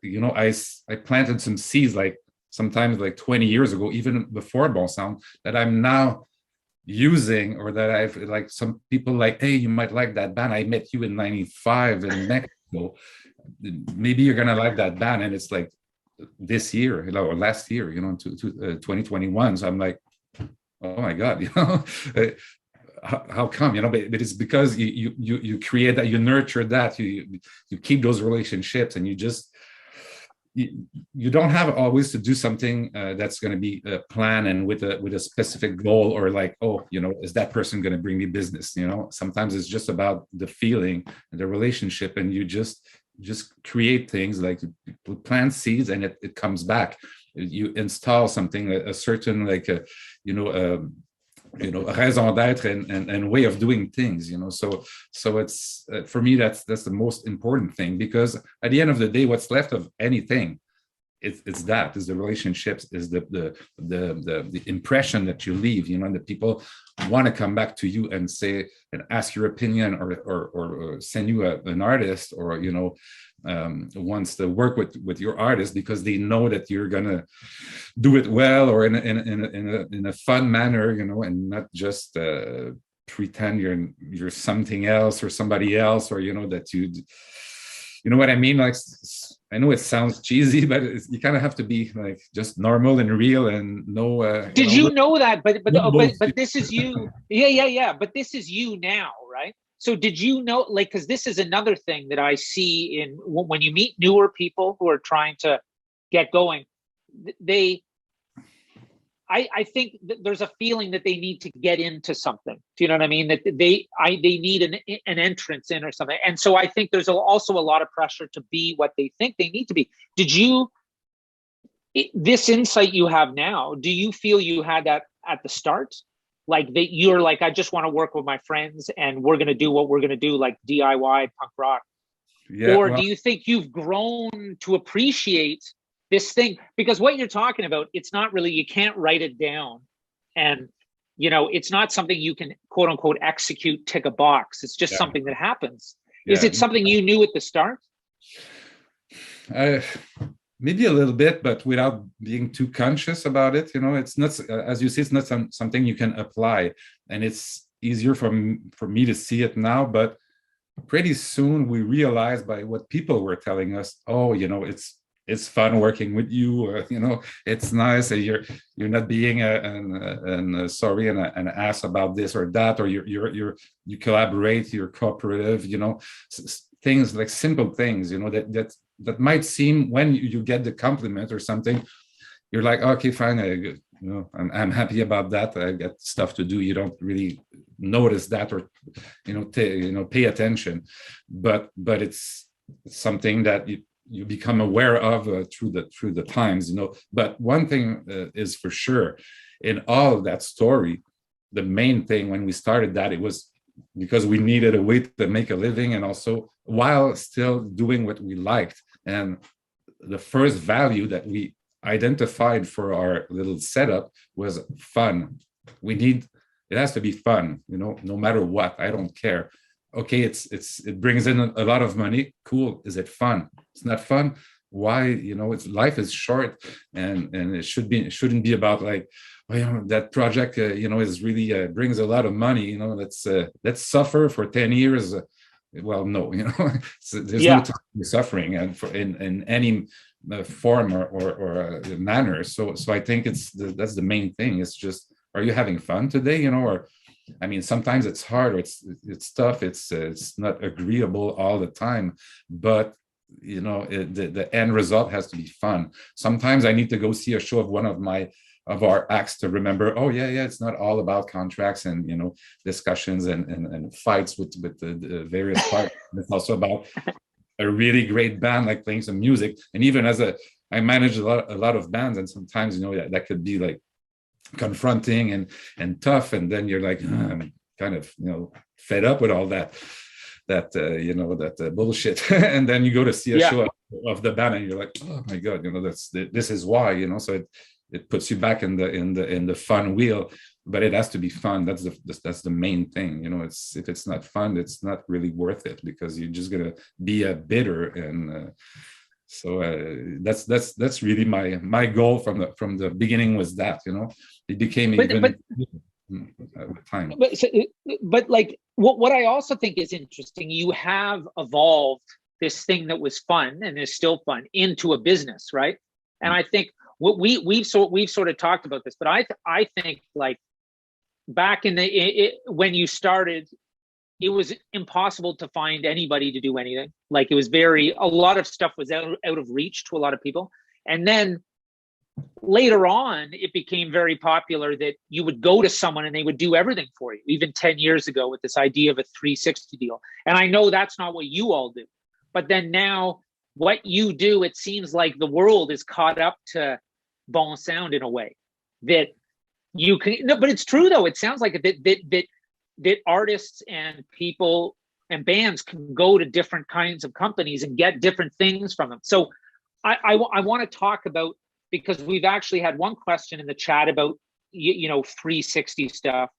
I planted some seeds, like sometimes like 20 years ago, even before Bonsound, that I'm now using, or that I've, like, some people like, hey, you might like that band, I met you in 95 in Mexico, maybe you're gonna like that band, and it's like this year, or last year, to 2021. So I'm like, oh my God, how come, but it's because you create that, you nurture that, you keep those relationships, and you don't have always to do something that's going to be planned and with a specific goal, or like, oh, is that person going to bring me business? Sometimes it's just about the feeling and the relationship, and you just create things, like you plant seeds and it comes back. You install something, a certain, like a raison d'être and way of doing things, so it's for me, that's the most important thing, because at the end of the day, what's left of anything, it's the relationships, is the impression that you leave, and the people want to come back to you and say and ask your opinion, or send you an artist, or wants to work with your artist, because they know that you're gonna do it well, or in a fun manner, and not just pretend you're something else or somebody else, or that you know what I mean? Like, I know it sounds cheesy, but you kind of have to be like just normal and real, and no. Did you know that? But this is you. Yeah. But this is you now, right? So did you know, like, because this is another thing that I see when you meet newer people who are trying to get going, I think that there's a feeling that they need to get into something. Do you know what I mean? That they need an entrance in or something. And so I think there's also a lot of pressure to be what they think they need to be. This insight you have now, do you feel you had that at the start? Like that you're like, I just want to work with my friends and we're going to do what we're going to do, like DIY punk rock. Yeah, or do you think you've grown to appreciate this thing? Because what you're talking about, it's not really, you can't write it down, and it's not something you can quote unquote execute, tick a box. It's just something that happens. Is it something you knew at the start? Maybe a little bit, but without being too conscious about it. It's not, as you see, it's not something you can apply, and it's easier for me to see it now. But pretty soon we realized by what people were telling us, oh, it's fun working with you, it's nice, you're not being sorry and an ass about this or that, or you collaborate, you're cooperative, things like simple things, that might seem, when you get the compliment or something, you're like, okay, fine, I'm happy about that, I got stuff to do. You don't really notice that, or pay attention, but it's something that you become aware of through the times, But one thing is for sure, in all of that story, the main thing when we started that, it was because we needed a way to make a living, and also while still doing what we liked. And the first value that we identified for our little setup was fun. It has to be fun, no matter what. I don't care. Okay, it brings in a lot of money. Cool. Is it fun? It's not fun. Why? Life is short, and it shouldn't be about like, that project is really brings a lot of money. Let's suffer for 10 years. Well, no, there's no time for suffering, and in any form or manner. So I think that's the main thing. It's just, are you having fun today? Or, I mean, sometimes it's hard, or it's tough. It's not agreeable all the time, but the end result has to be fun. Sometimes I need to go see a show of our acts to remember, oh yeah, it's not all about contracts and discussions and fights with the various parts. It's also about a really great band, like playing some music. And even I manage a lot of bands, and sometimes that could be like confronting and tough, and then you're like, I'm kind of fed up with all that bullshit. And then you go to see a show of the band, and you're like, oh my god, this is why, so it puts you back in the fun wheel. But it has to be fun. That's the main thing. If it's not fun, it's not really worth it, because you're just gonna be bitter. And so that's really my goal from the beginning, was that it became with time. But like what I also think is interesting, you have evolved this thing that was fun and is still fun into a business, right? And I think what we've sort of talked about this, but I think like back in when you started, it was impossible to find anybody to do anything. Like it was a lot of stuff was out of reach to a lot of people. And then later on, it became very popular that you would go to someone and they would do everything for you, even 10 years ago with this idea of a 360 deal. And I know that's not what you all do. But then now what you do, it seems like the world is caught up to Bonsound in a way that you can, no, but it's true though. It sounds like that artists and people and bands can go to different kinds of companies and get different things from them. So I want to talk about, because we've actually had one question in the chat about, 360 stuff.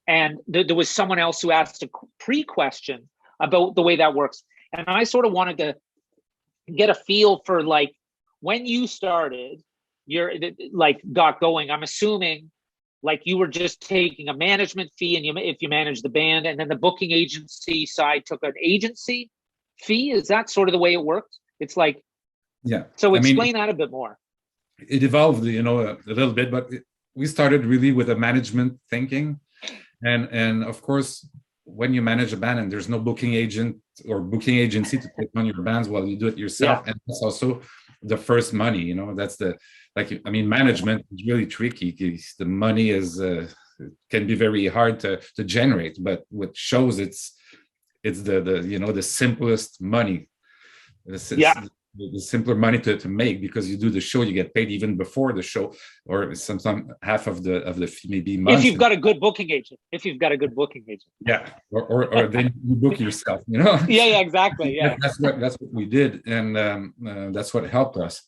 And there was someone else who asked a pre-question about the way that works. And I sort of wanted to get a feel for like, when you started, you're like got going, I'm assuming like you were just taking a management fee, and if you manage the band, and then the booking agency side took an agency fee. Is that sort of the way it worked? It's like, yeah. So explain that a bit more. It evolved, a little bit, but we started really with a management thinking, and of course, when you manage a band and there's no booking agent or booking agency to take on your bands, well, you do it yourself, and that's also the first money. That's management is really tricky because the money is can be very hard to generate, but what shows it's the simplest money. The simpler money to make, because you do the show, you get paid even before the show, or sometimes half of the fee, maybe months. If you've got a good booking agent. Yeah, or then you book yourself. Yeah, exactly. Yeah, that's what we did, and that's what helped us.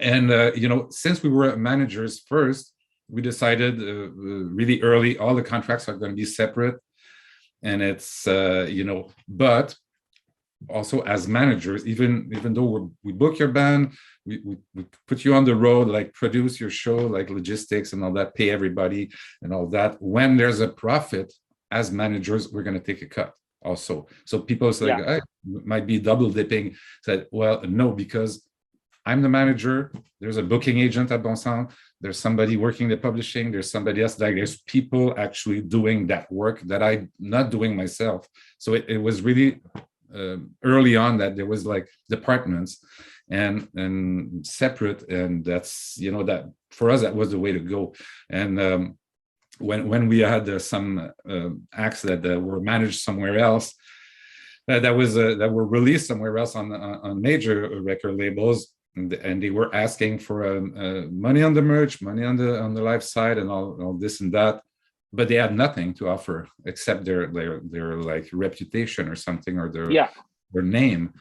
And since we were managers first, we decided really early all the contracts are going to be separate, and it's but also as managers, even though we book your band, we put you on the road, like produce your show, like logistics and all that, pay everybody and all that. When there's a profit, as managers, we're going to take a cut also. So people say, hey, might be double dipping. Said, well, no, because I'm the manager. There's a booking agent at Bonsound. There's somebody working the publishing. There's somebody else. Like there's people actually doing that work that I'm not doing myself. So it was really early on that there was like departments and separate, and that's that for us that was the way to go. And when we had some acts that were managed somewhere else, that were released somewhere else on major record labels, and they were asking for money on the merch, money on the live side, and all this and that. But they had nothing to offer except their like reputation or something, or their name.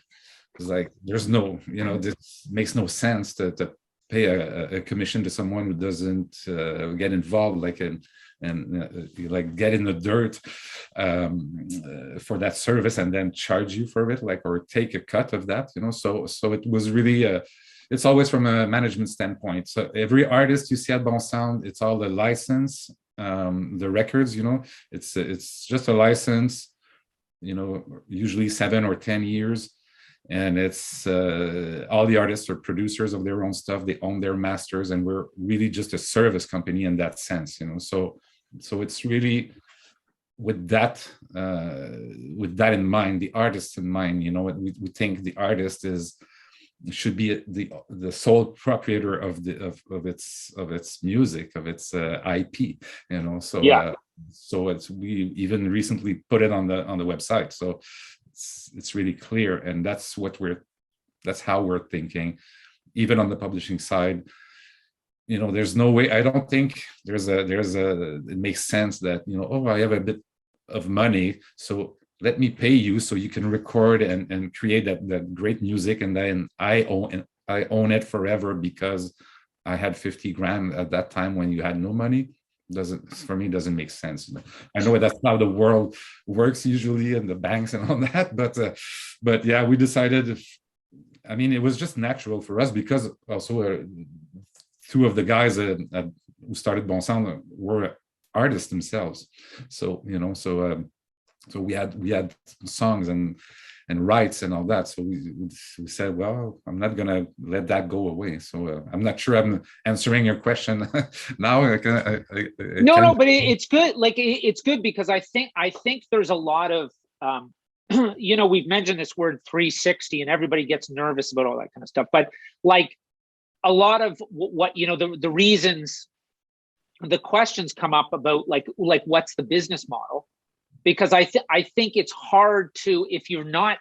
It's like there's no, this makes no sense to pay a commission to someone who doesn't get involved, like like get in the dirt for that service and then charge you for it, like, or take a cut of that. So it was really it's always from a management standpoint. So every artist you see at Bonsound, it's all the license. The records, it's just a license, usually 7 or 10 years, and it's all the artists are producers of their own stuff. They own their masters, and we're really just a service company in that sense. So it's really with that in mind, the artist in mind. We think the artist should be the sole proprietor of its music, of its IP, so we even recently put it on the website, so it's really clear, and that's how we're thinking. Even on the publishing side, there's no way, I don't think it makes sense that I have a bit of money, so let me pay you so you can record and create that great music, and then I own it forever because I had 50 grand at that time when you had no money. Doesn't make sense. I know that's how the world works usually, and the banks and all that, but yeah, we decided, it was just natural for us, because also two of the guys who started Bonsound were artists themselves. So so we had songs, and and rights and all that. So we said, well, I'm not gonna let that go away. So I'm not sure I'm answering your question now. No, but it's good. Like it's good because I think there's a lot of we've mentioned this word 360, and everybody gets nervous about all that kind of stuff. But like a lot of what the reasons, the questions come up about like what's the business model, because I think it's hard to, if you've not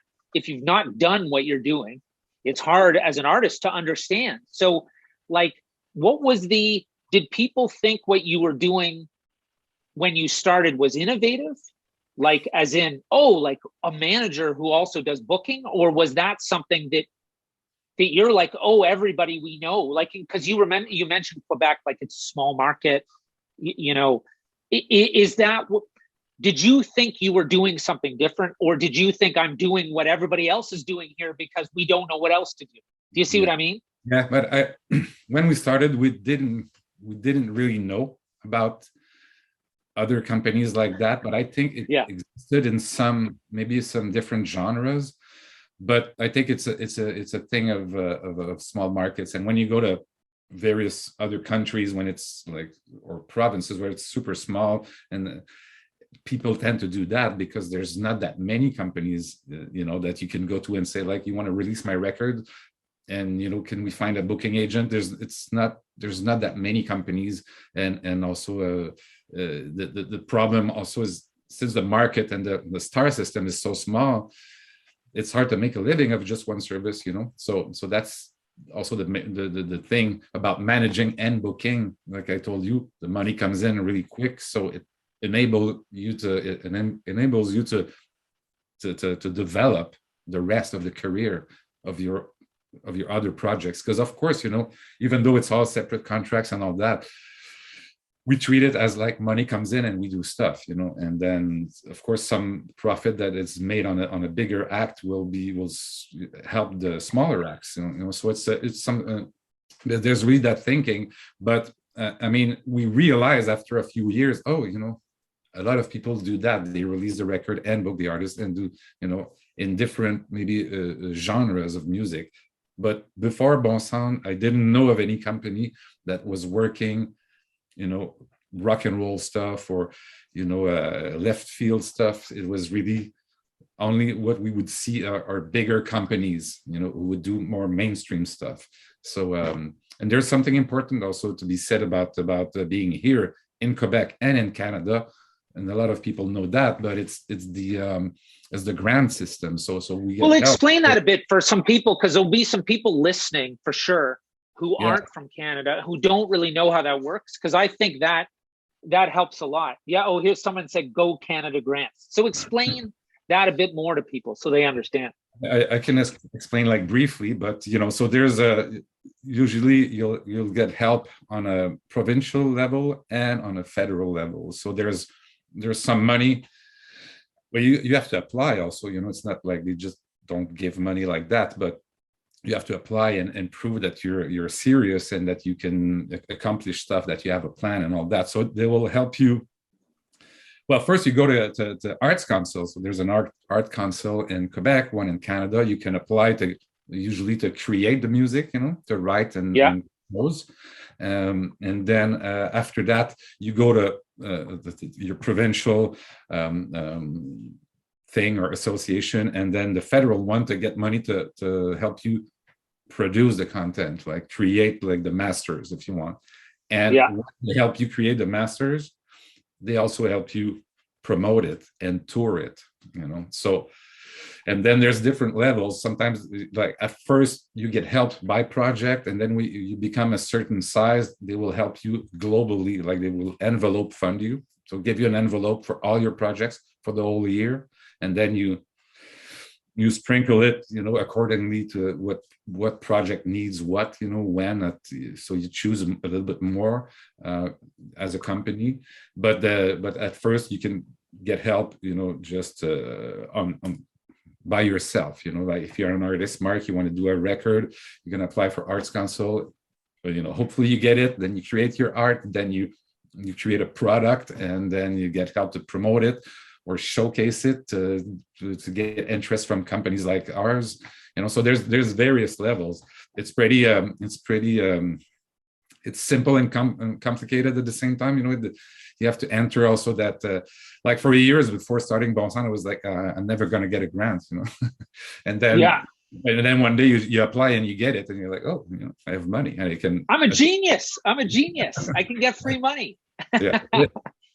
done what you're doing, it's hard as an artist to understand. So like, did people think what you were doing when you started was innovative? Like as in, like a manager who also does booking? Or was that something that you're like, everybody we know, like, because you mentioned Quebec, like it's a small market, is that, did you think you were doing something different, or did you think I'm doing what everybody else is doing here because we don't know what else to do? Do you see what I mean? Yeah, but when we started, we didn't really know about other companies like that, but I think it existed in maybe some different genres. But I think it's a thing of small markets. And when you go to various other countries, when it's like, or provinces where it's super small, and people tend to do that because there's not that many companies, that you can go to and say, like, you want to release my record, and can we find a booking agent? There's not that many companies, and also the problem also is, since the market and the star system is so small, it's hard to make a living of just one service, so that's also the thing about managing and booking. Like I told you, the money comes in really quick, so it enables you to develop the rest of the career of your other projects. Because of course, even though it's all separate contracts and all that, we treat it as like money comes in and we do stuff, and then of course some profit that is made on a bigger act will help the smaller acts, so it's some there's really that thinking. But I mean, we realize after a few years, a lot of people do that. They release the record and book the artist and do, in different maybe genres of music. But before Bonsound, I didn't know of any company that was working rock and roll stuff, or left field stuff. It was really only what we would see are bigger companies, who would do more mainstream stuff. So and there's something important also to be said about being here in Quebec and in Canada, and a lot of people know that, but it's the grant system. So we explain that a bit for some people, because there'll be some people listening for sure who aren't from Canada, who don't really know how that works, because I think that helps a lot. Here's someone said go Canada grants. So explain that a bit more to people so they understand. I can explain like briefly, but so there's usually you'll get help on a provincial level and on a federal level. So there's some money, but you have to apply also. It's not like they just don't give money like that, but you have to apply and prove that you're serious and that you can accomplish stuff, that you have a plan and all that. So they will help you. Well, first you go to Arts Council. So there's an art council in Quebec, one in Canada. You can apply usually to create the music, to write and compose. And then after that, you go to your provincial thing or association, and then the federal one to get money to help you produce the content, like create like the masters if you want. And they help you create the masters, they also help you promote it and tour it, so. And then there's different levels. Sometimes, like at first, you get helped by project, and then you become a certain size, they will help you globally, like they will envelope fund you. So give you an envelope for all your projects for the whole year, and then you sprinkle it, accordingly to what project needs what, when. So you choose a little bit more as a company, but at first you can get help, just on by yourself, like if you're an artist, Mark, you want to do a record, you can apply for Arts Council, hopefully you get it, then you create your art, then you create a product, and then you get help to promote it. or showcase it to get interest from companies like ours. So there's various levels. It's pretty it's simple and complicated at the same time. You have to enter also that like for years before starting Bonsound, I was like, I'm never going to get a grant, and then one day you apply and you get it, and you're like, oh, I have money and I can. I'm a genius. I can get free money. Yeah,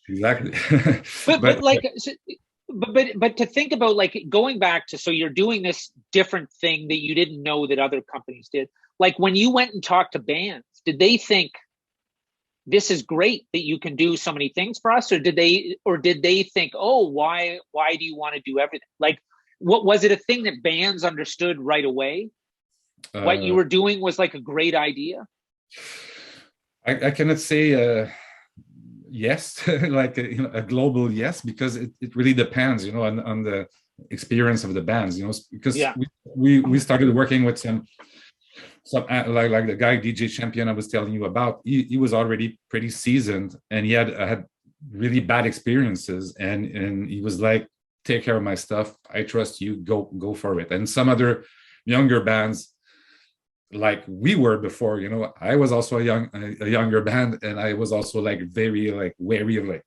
exactly. But to think about, like, going back to, so you're doing this different thing that you didn't know that other companies did. Like, when you went and talked to bands, did they think this is great that you can do so many things for us, or did they think, oh, why do you want to do everything? Like, what was it, a thing that bands understood right away? What you were doing was like a great idea? I cannot say yes, like a global yes, because it really depends, on the experience of the bands, because we started working with some like the guy DJ Champion I was telling you about. He was already pretty seasoned, and he had really bad experiences, and he was like, take care of my stuff, I trust you, go for it. And some other younger bands, like we were before, I was also a younger band, and I was also like very like wary of like,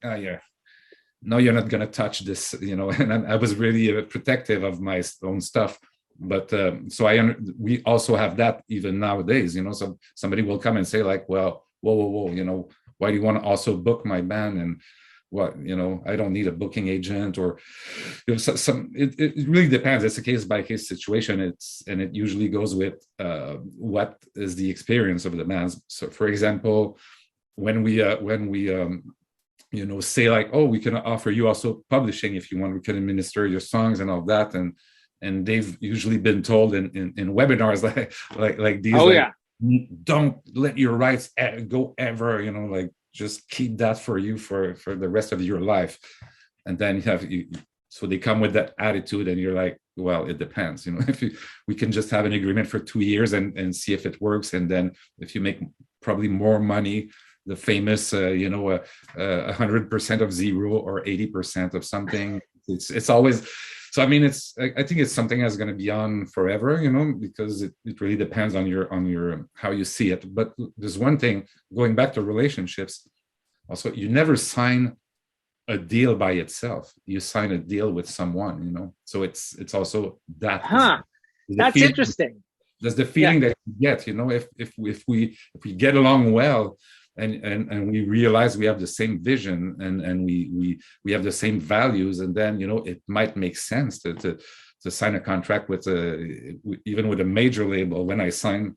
no, you're not gonna touch this, and I was really protective of my own stuff. But so we also have that even nowadays, so somebody will come and say like, well, whoa, why do you want to also book my band? And what, I don't need a booking agent, or it really depends. It's a case by case situation. And it usually goes with what is the experience of the bands. So for example, when we say like, oh, we can offer you also publishing if you want, we can administer your songs and all that, and they've usually been told in webinars like these, don't let your rights go ever, like, just keep that for you for the rest of your life. And then so they come with that attitude, and you're like, well, it depends, we can just have an agreement for 2 years and see if it works, and then if you make probably more money, the famous 100% of zero or 80% of something, it's always. So I mean, I think it's something that's going to be on forever, because it really depends on your how you see it. But there's one thing, going back to relationships, also, you never sign a deal by itself. You sign a deal with someone, So it's also that. That's interesting. There's the feeling that you get, if we get along well, and we realize we have the same vision, and we have the same values, and then it might make sense to sign a contract with even with a major label. When I signed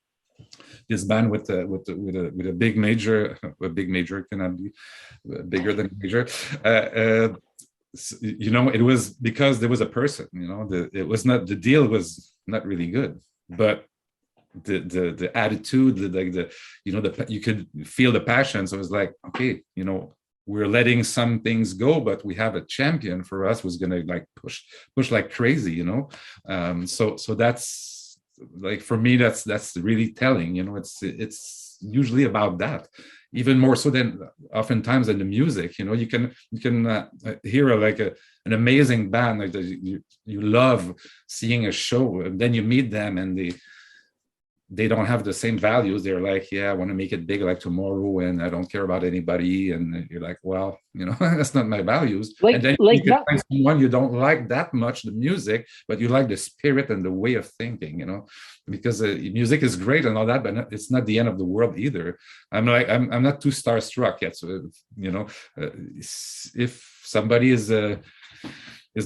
this band with a big major, cannot be bigger than major. It was because there was a person. It was not, the deal was not really good, but the attitude, you could feel the passion. So it was like, okay, we're letting some things go, but we have a champion for us who's gonna like push like crazy, so that's like, for me, that's really telling. It's usually about that, even more so than oftentimes in the music. You can hear an amazing band, like you love seeing a show, and then you meet them and they don't have the same values. They're like, I want to make it big like tomorrow, and I don't care about anybody. And you're like, well, that's not my values. And then you can find someone you don't like that much the music, but you like the spirit and the way of thinking, because music is great and all that, but it's not the end of the world either. I'm not too starstruck yet. So, if somebody is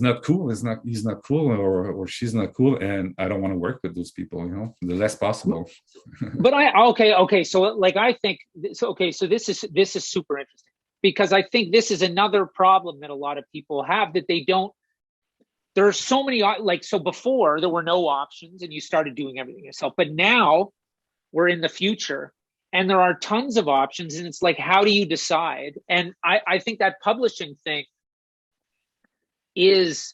not cool, he's not cool, or she's not cool, and I don't want to work with those people, the less possible. But okay, so like, I think so. Okay, so this is super interesting, because I think this is another problem that a lot of people have, that they don't. There are so many, like, so before there were no options and you started doing everything yourself, but now we're in the future and there are tons of options, and it's like, how do you decide? And I think that publishing thing is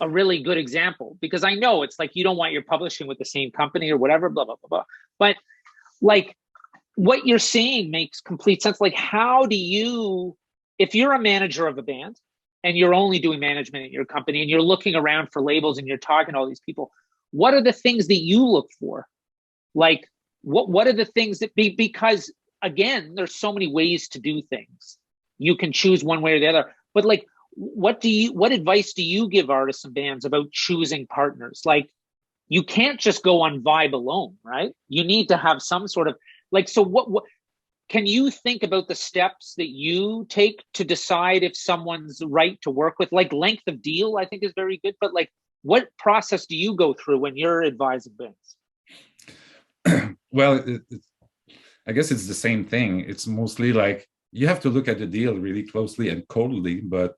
a really good example, because I know it's like, you don't want your publishing with the same company or whatever, blah, blah, blah, blah. But like, what you're saying makes complete sense. Like, how do you, if you're a manager of a band and you're only doing management at your company and you're looking around for labels and you're talking to all these people, what are the things that you look for? Like, what are the things that because again, there's so many ways to do things. You can choose one way or the other, but like, what advice do you give artists and bands about choosing partners? Like, you can't just go on vibe alone, right? You need to have some sort of like, so what can you think about the steps that you take to decide if someone's right to work with? Like, length of deal, I think is very good, but like, what process do you go through when you're advising bands? Well, I guess it's the same thing. It's mostly like you have to look at the deal really closely and coldly, but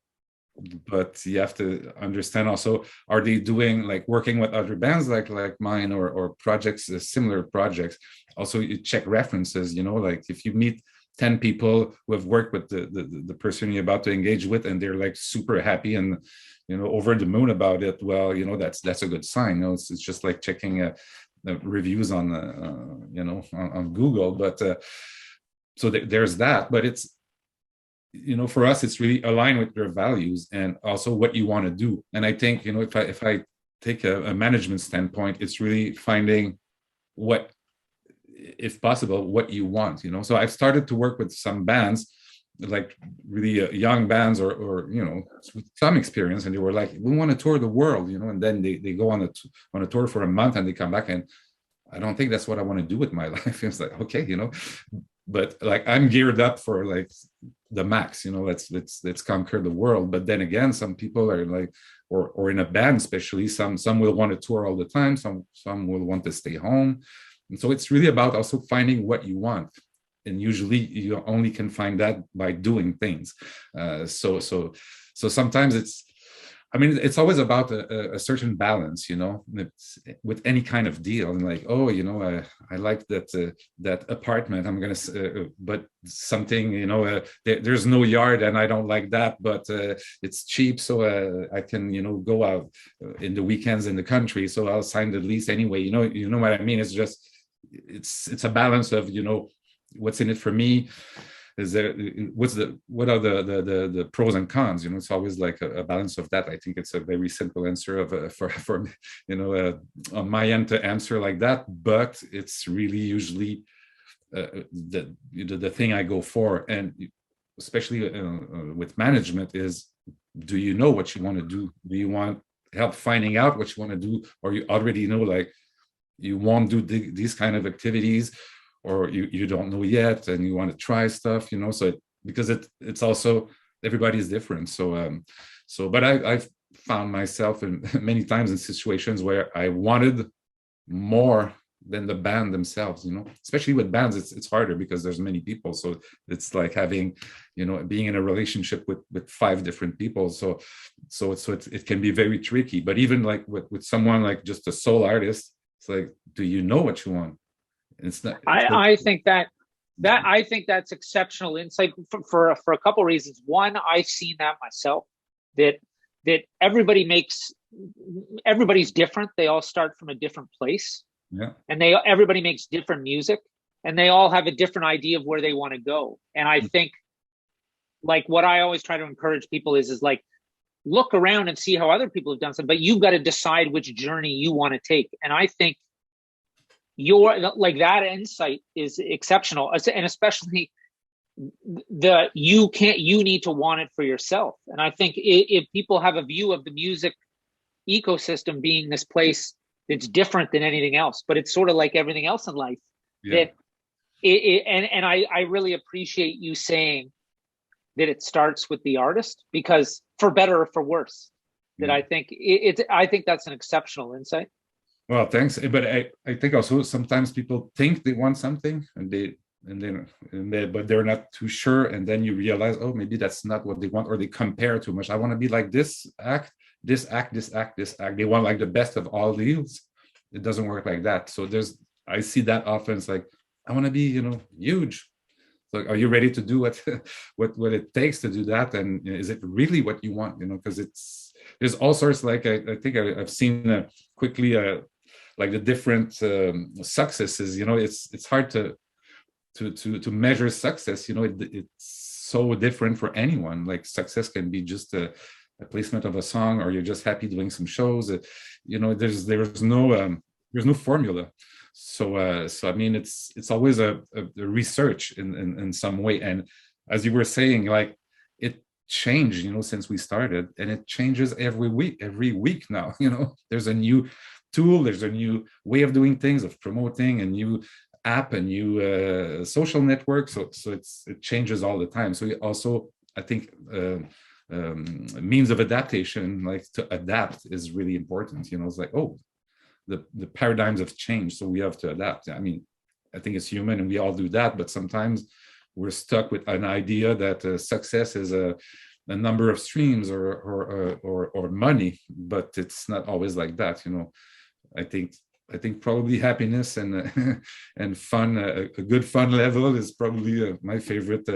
you have to understand also, are they doing like working with other bands like mine or projects, similar projects? Also, you check references, like if you meet 10 people who have worked with the person you're about to engage with and they're like super happy and over the moon about it, well, that's a good sign. It's just like checking the reviews on on Google, but so there's that. But it's for us, it's really aligned with your values and also what you want to do. And I think, if I take a management standpoint, it's really finding what, if possible, what you want, So I've started to work with some bands, like really young bands or with some experience, and they were like, we want to tour the world, and then they go on a tour for a month and they come back and I don't think that's what I want to do with my life. It's like, okay, but like I'm geared up for like the max, let's conquer the world. But then again, some people are like, or in a band especially, some will want to tour all the time, some will want to stay home. And so it's really about also finding what you want, and usually you only can find that by doing things. So sometimes it's always about a certain balance, with any kind of deal. And like, I like that apartment. I'm gonna, but something, there's no yard, and I don't like that, but it's cheap, so I can, go out in the weekends in the country. So I'll sign the lease anyway. You know what I mean? It's just, it's a balance of, what's in it for me. Is there, what are the pros and cons? It's always like a balance of that. I think it's a very simple answer of for on my end to answer like that, but it's really usually the thing I go for, and especially with management is, do you know what you want to do? Do you want help finding out what you want to do, or you already know like you won't do these kind of activities, or you don't know yet and you want to try stuff, so because it's also, everybody's different. So but I've found myself in many times in situations where I wanted more than the band themselves, especially with bands, it's harder because there's many people. So it's like having, being in a relationship with 5 different people. So it can be very tricky. But even like with someone like just a sole artist, it's like, do you know what you want? It's not. I think that's exceptional insight for a couple of reasons. One, I've seen that myself, that everybody's different. They all start from a different place. Yeah. And everybody makes different music, and they all have a different idea of where they want to go. And I think, like, what I always try to encourage people is like, look around and see how other people have done something, but you've got to decide which journey you want to take. And I think that insight is exceptional, and especially you need to want it for yourself. And I think if people have a view of the music ecosystem being this place that's different than anything else, but it's sort of like everything else in life, that I really appreciate you saying that it starts with the artist, because for better or for worse, that I think I think that's an exceptional insight. Well, thanks. But I think also sometimes people think they want something but they're not too sure. And then you realize, oh, maybe that's not what they want, or they compare too much. I want to be like this act, this act, this act, this act. They want like the best of all deals. It doesn't work like that. So I see that often. It's like, I want to be, huge. Like, are you ready to do what it takes to do that? And is it really what you want? Because there's all sorts. Like I think I've seen quickly like the different successes. It's hard to measure success. It's so different for anyone. Like success can be just a placement of a song, or you're just happy doing some shows. There's no formula. So I mean, it's always a research in some way. And as you were saying, like it changed, since we started, and it changes every week now. There's a new tool, there's a new way of doing things, of promoting, a new app, a new social network. So it changes all the time. So also, I think means of adaptation, like to adapt, is really important. It's like, oh, the paradigms have changed, so we have to adapt. I mean, I think it's human and we all do that, but sometimes we're stuck with an idea that success is a number of streams or money, but it's not always like that. I think probably happiness and and fun, a good fun level is probably my favorite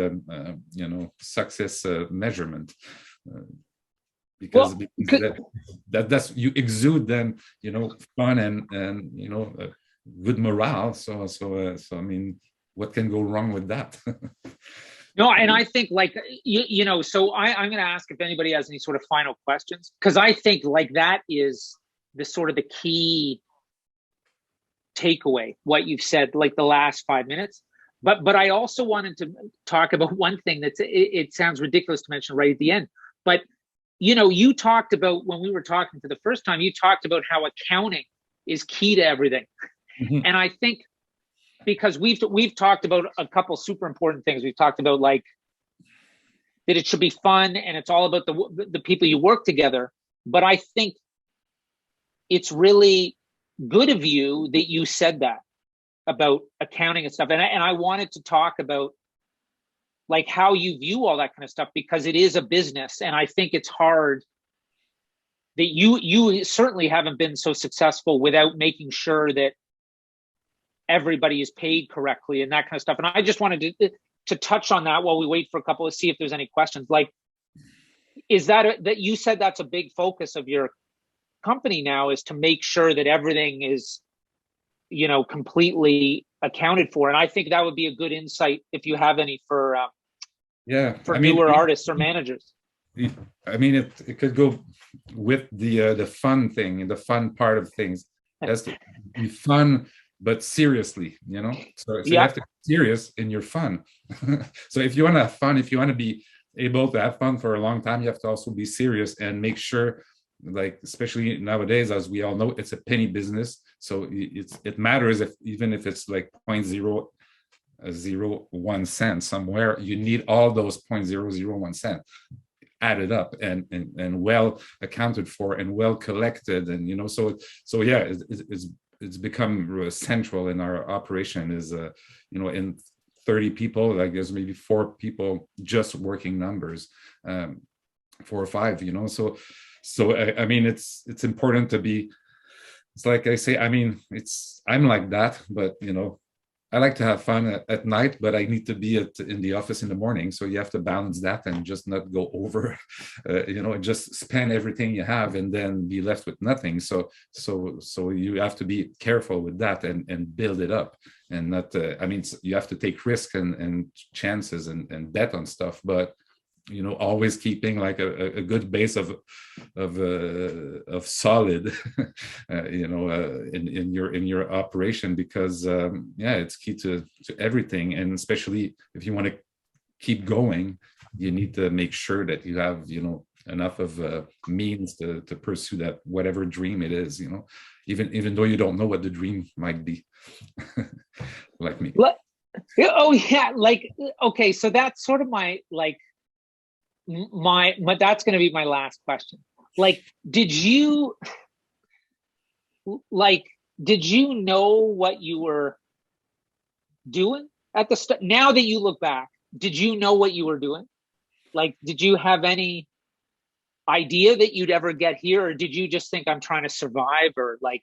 success measurement. Because that's you exude then fun and good morale. So I mean, what can go wrong with that? No, and I think like so I'm going to ask if anybody has any sort of final questions, because I think like that is the sort of the key takeaway, what you've said, like the last 5 minutes. But I also wanted to talk about one thing that's it sounds ridiculous to mention right at the end, but you talked about, when we were talking for the first time, you talked about how accounting is key to everything. Mm-hmm. And I think because we've talked about a couple super important things. We've talked about like that it should be fun and it's all about the people you work together. But I think it's really good of you that you said that about accounting and stuff. And I wanted to talk about like how you view all that kind of stuff, because it is a business. And I think it's hard that you certainly haven't been so successful without making sure that everybody is paid correctly and that kind of stuff. And I just wanted to touch on that while we wait for a couple to see if there's any questions. Like, is that you said that's a big focus of your company now, is to make sure that everything is, completely accounted for. And I think that would be a good insight if you have any for newer artists or managers. I mean, it could go with the fun thing and the fun part of things. It has to be fun, but seriously, So you have to be serious in your fun. So if you want to have fun, if you want to be able to have fun for a long time, you have to also be serious and make sure, like, especially nowadays, as we all know, it's a penny business. So it matters even if it's like 0.001 cent somewhere, you need all those 0.001 cent added up and well accounted for and well collected. And, so yeah, it's become central in our operation is, in 30 people, like there's maybe 4 people just working numbers, 4 or 5, So I mean, it's important to be. It's like I say. I mean, I'm like that, but I like to have fun at night, but I need to be in the office in the morning. So you have to balance that and just not go over, just spend everything you have and then be left with nothing. So you have to be careful with that and build it up, and not. I mean, you have to take risks and chances and bet on stuff, but always keeping like a good base of solid, in your operation, because it's key to everything. And especially if you want to keep going, you need to make sure that you have, enough of means to pursue that, whatever dream it is, even though you don't know what the dream might be. Like me. Oh yeah. Like, okay. So that's sort of my, like, that's going to be my last question. Like, did you know what you were doing at the start? Now that you look back, did you know what you were doing? Like, did you have any idea that you'd ever get here, or did you just think I'm trying to survive? Or like,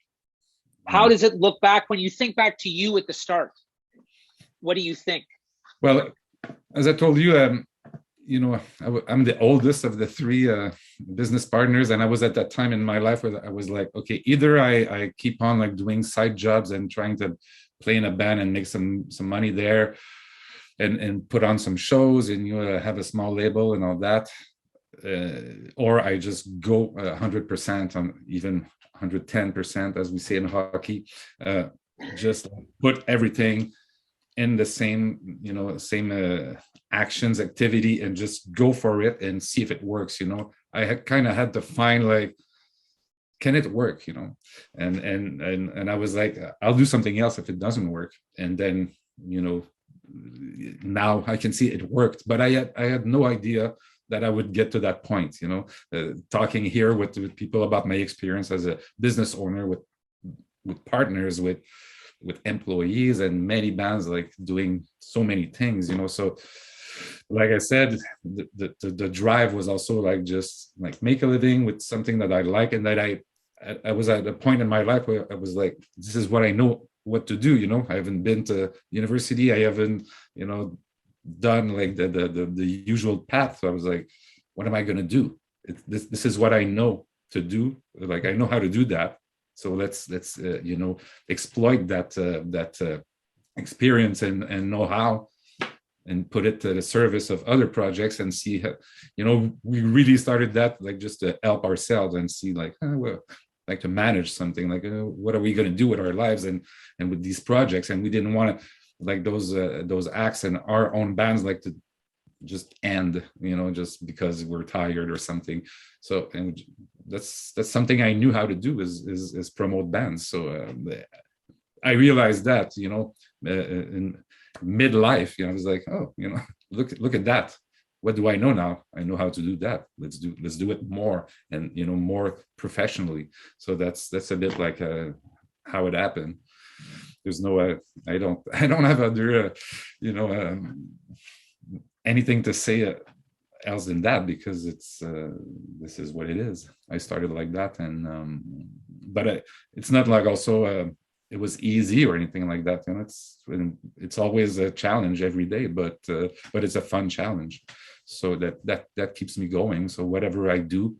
how does it look back when you think back to you at the start? What do you think? Well, as I told you, I'm the oldest of the 3 business partners, and I was at that time in my life where I was like, okay, either I keep on like doing side jobs and trying to play in a band and make some money there and put on some shows and have a small label and all that, or I just go 100% on, even 110%, as we say in hockey, just put everything in the same, same actions, activity, and just go for it and see if it works. I had kind of had to find, like, can it work, and I was like, I'll do something else if it doesn't work. And then, now I can see it worked, but I had no idea that I would get to that point. Talking here with people about my experience as a business owner, with partners, with employees, and many bands, like doing so many things. So like I said, the drive was also like, just like make a living with something that I like, and that I was at a point in my life where I was like, this is what I know what to do. I haven't been to university, I haven't done like the usual path. So I was like, what am I going to do? This is what I know to do. Like, I know how to do that, so let's exploit that experience and know-how, and put it to the service of other projects, and see how, we really started that, like, just to help ourselves and see, like, well, like, to manage something, like, what are we going to do with our lives and with these projects. And we didn't want to, like, those acts and our own bands, like, to just end, just because we're tired or something. So, and that's something I knew how to do, is promote bands. So I realized that, in midlife, I was like, oh, look at that. What do I know now? I know how to do that. Let's do it more, and more professionally. So that's a bit like how it happened. There's no I don't have other anything to say else than that, because it's this is what it is. I started like that, and but it's not like also it was easy or anything like that. It's always a challenge every day, but it's a fun challenge. So that keeps me going. So whatever I do,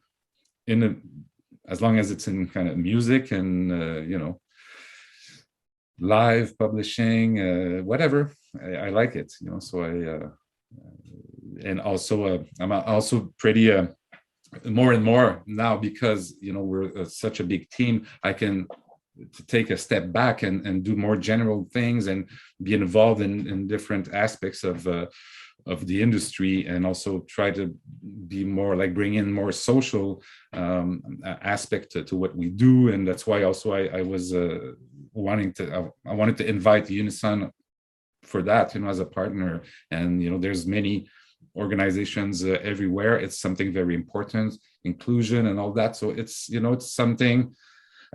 as long as it's in kind of music and live publishing, whatever, I like it. So and also I'm also pretty more and more now, because we're such a big team. I can take a step back and do more general things, and be involved in different aspects of the industry, and also try to be more, like, bring in more social aspect to what we do. And that's why also I was wanted to invite Unison for that, as a partner. And there's many organizations everywhere. It's something very important, inclusion and all that. So it's it's something,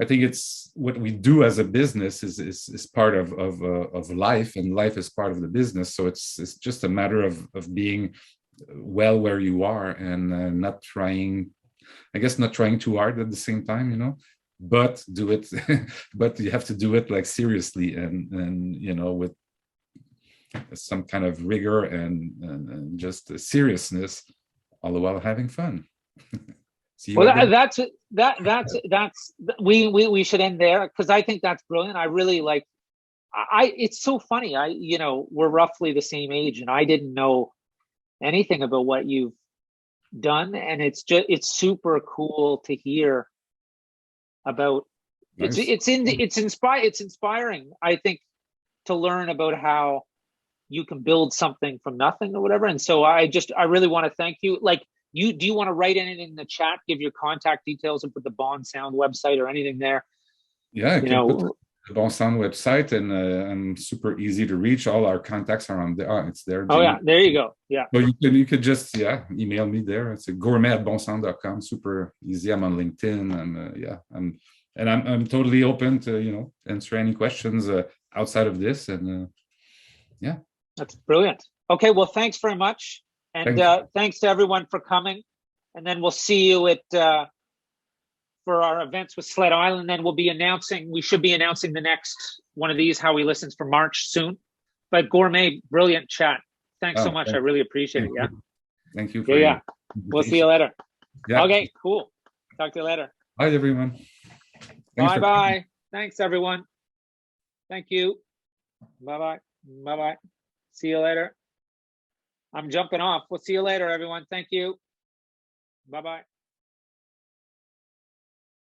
I think it's what we do as a business is part of life, and life is part of the business. So it's just a matter of being well where you are, and not trying too hard at the same time, but do it. But you have to do it, like, seriously, and with some kind of rigor and just seriousness, all the while having fun. Well, that's we should end there, because I think that's brilliant. I really like. It's so funny. We're roughly the same age, and I didn't know anything about what you've done, and it's super cool to hear about. Nice. It's inspiring, I think, to learn about how you can build something from nothing or whatever. And so I really want to thank you. Like, do you want to write anything in the chat, give your contact details, and put the Bonsound website or anything there? Yeah, I can put the Bonsound website, and I'm super easy to reach. All our contacts are on there. Oh, it's there. Oh, yeah, there you go. Yeah. So you could just email me there. It's gourmet@bonsound.com. Super easy. I'm on LinkedIn. I'm totally open to answer any questions outside of this. And yeah. That's brilliant. Okay, well, thanks very much. And thanks to everyone for coming. And then we'll see you for our events with Sled Island. Then we should be announcing the next one of these, How We Listens, for March soon. But Gourmet, brilliant chat. Thanks so much. I really appreciate it. Yeah. Thank you. Yeah. We'll see you later. Yeah. Okay, cool. Talk to you later. Bye, everyone. Bye-bye. Thanks, everyone. Thank you. Bye-bye. Bye-bye. See you later. I'm jumping off. We'll see you later, everyone. Thank you. Bye-bye.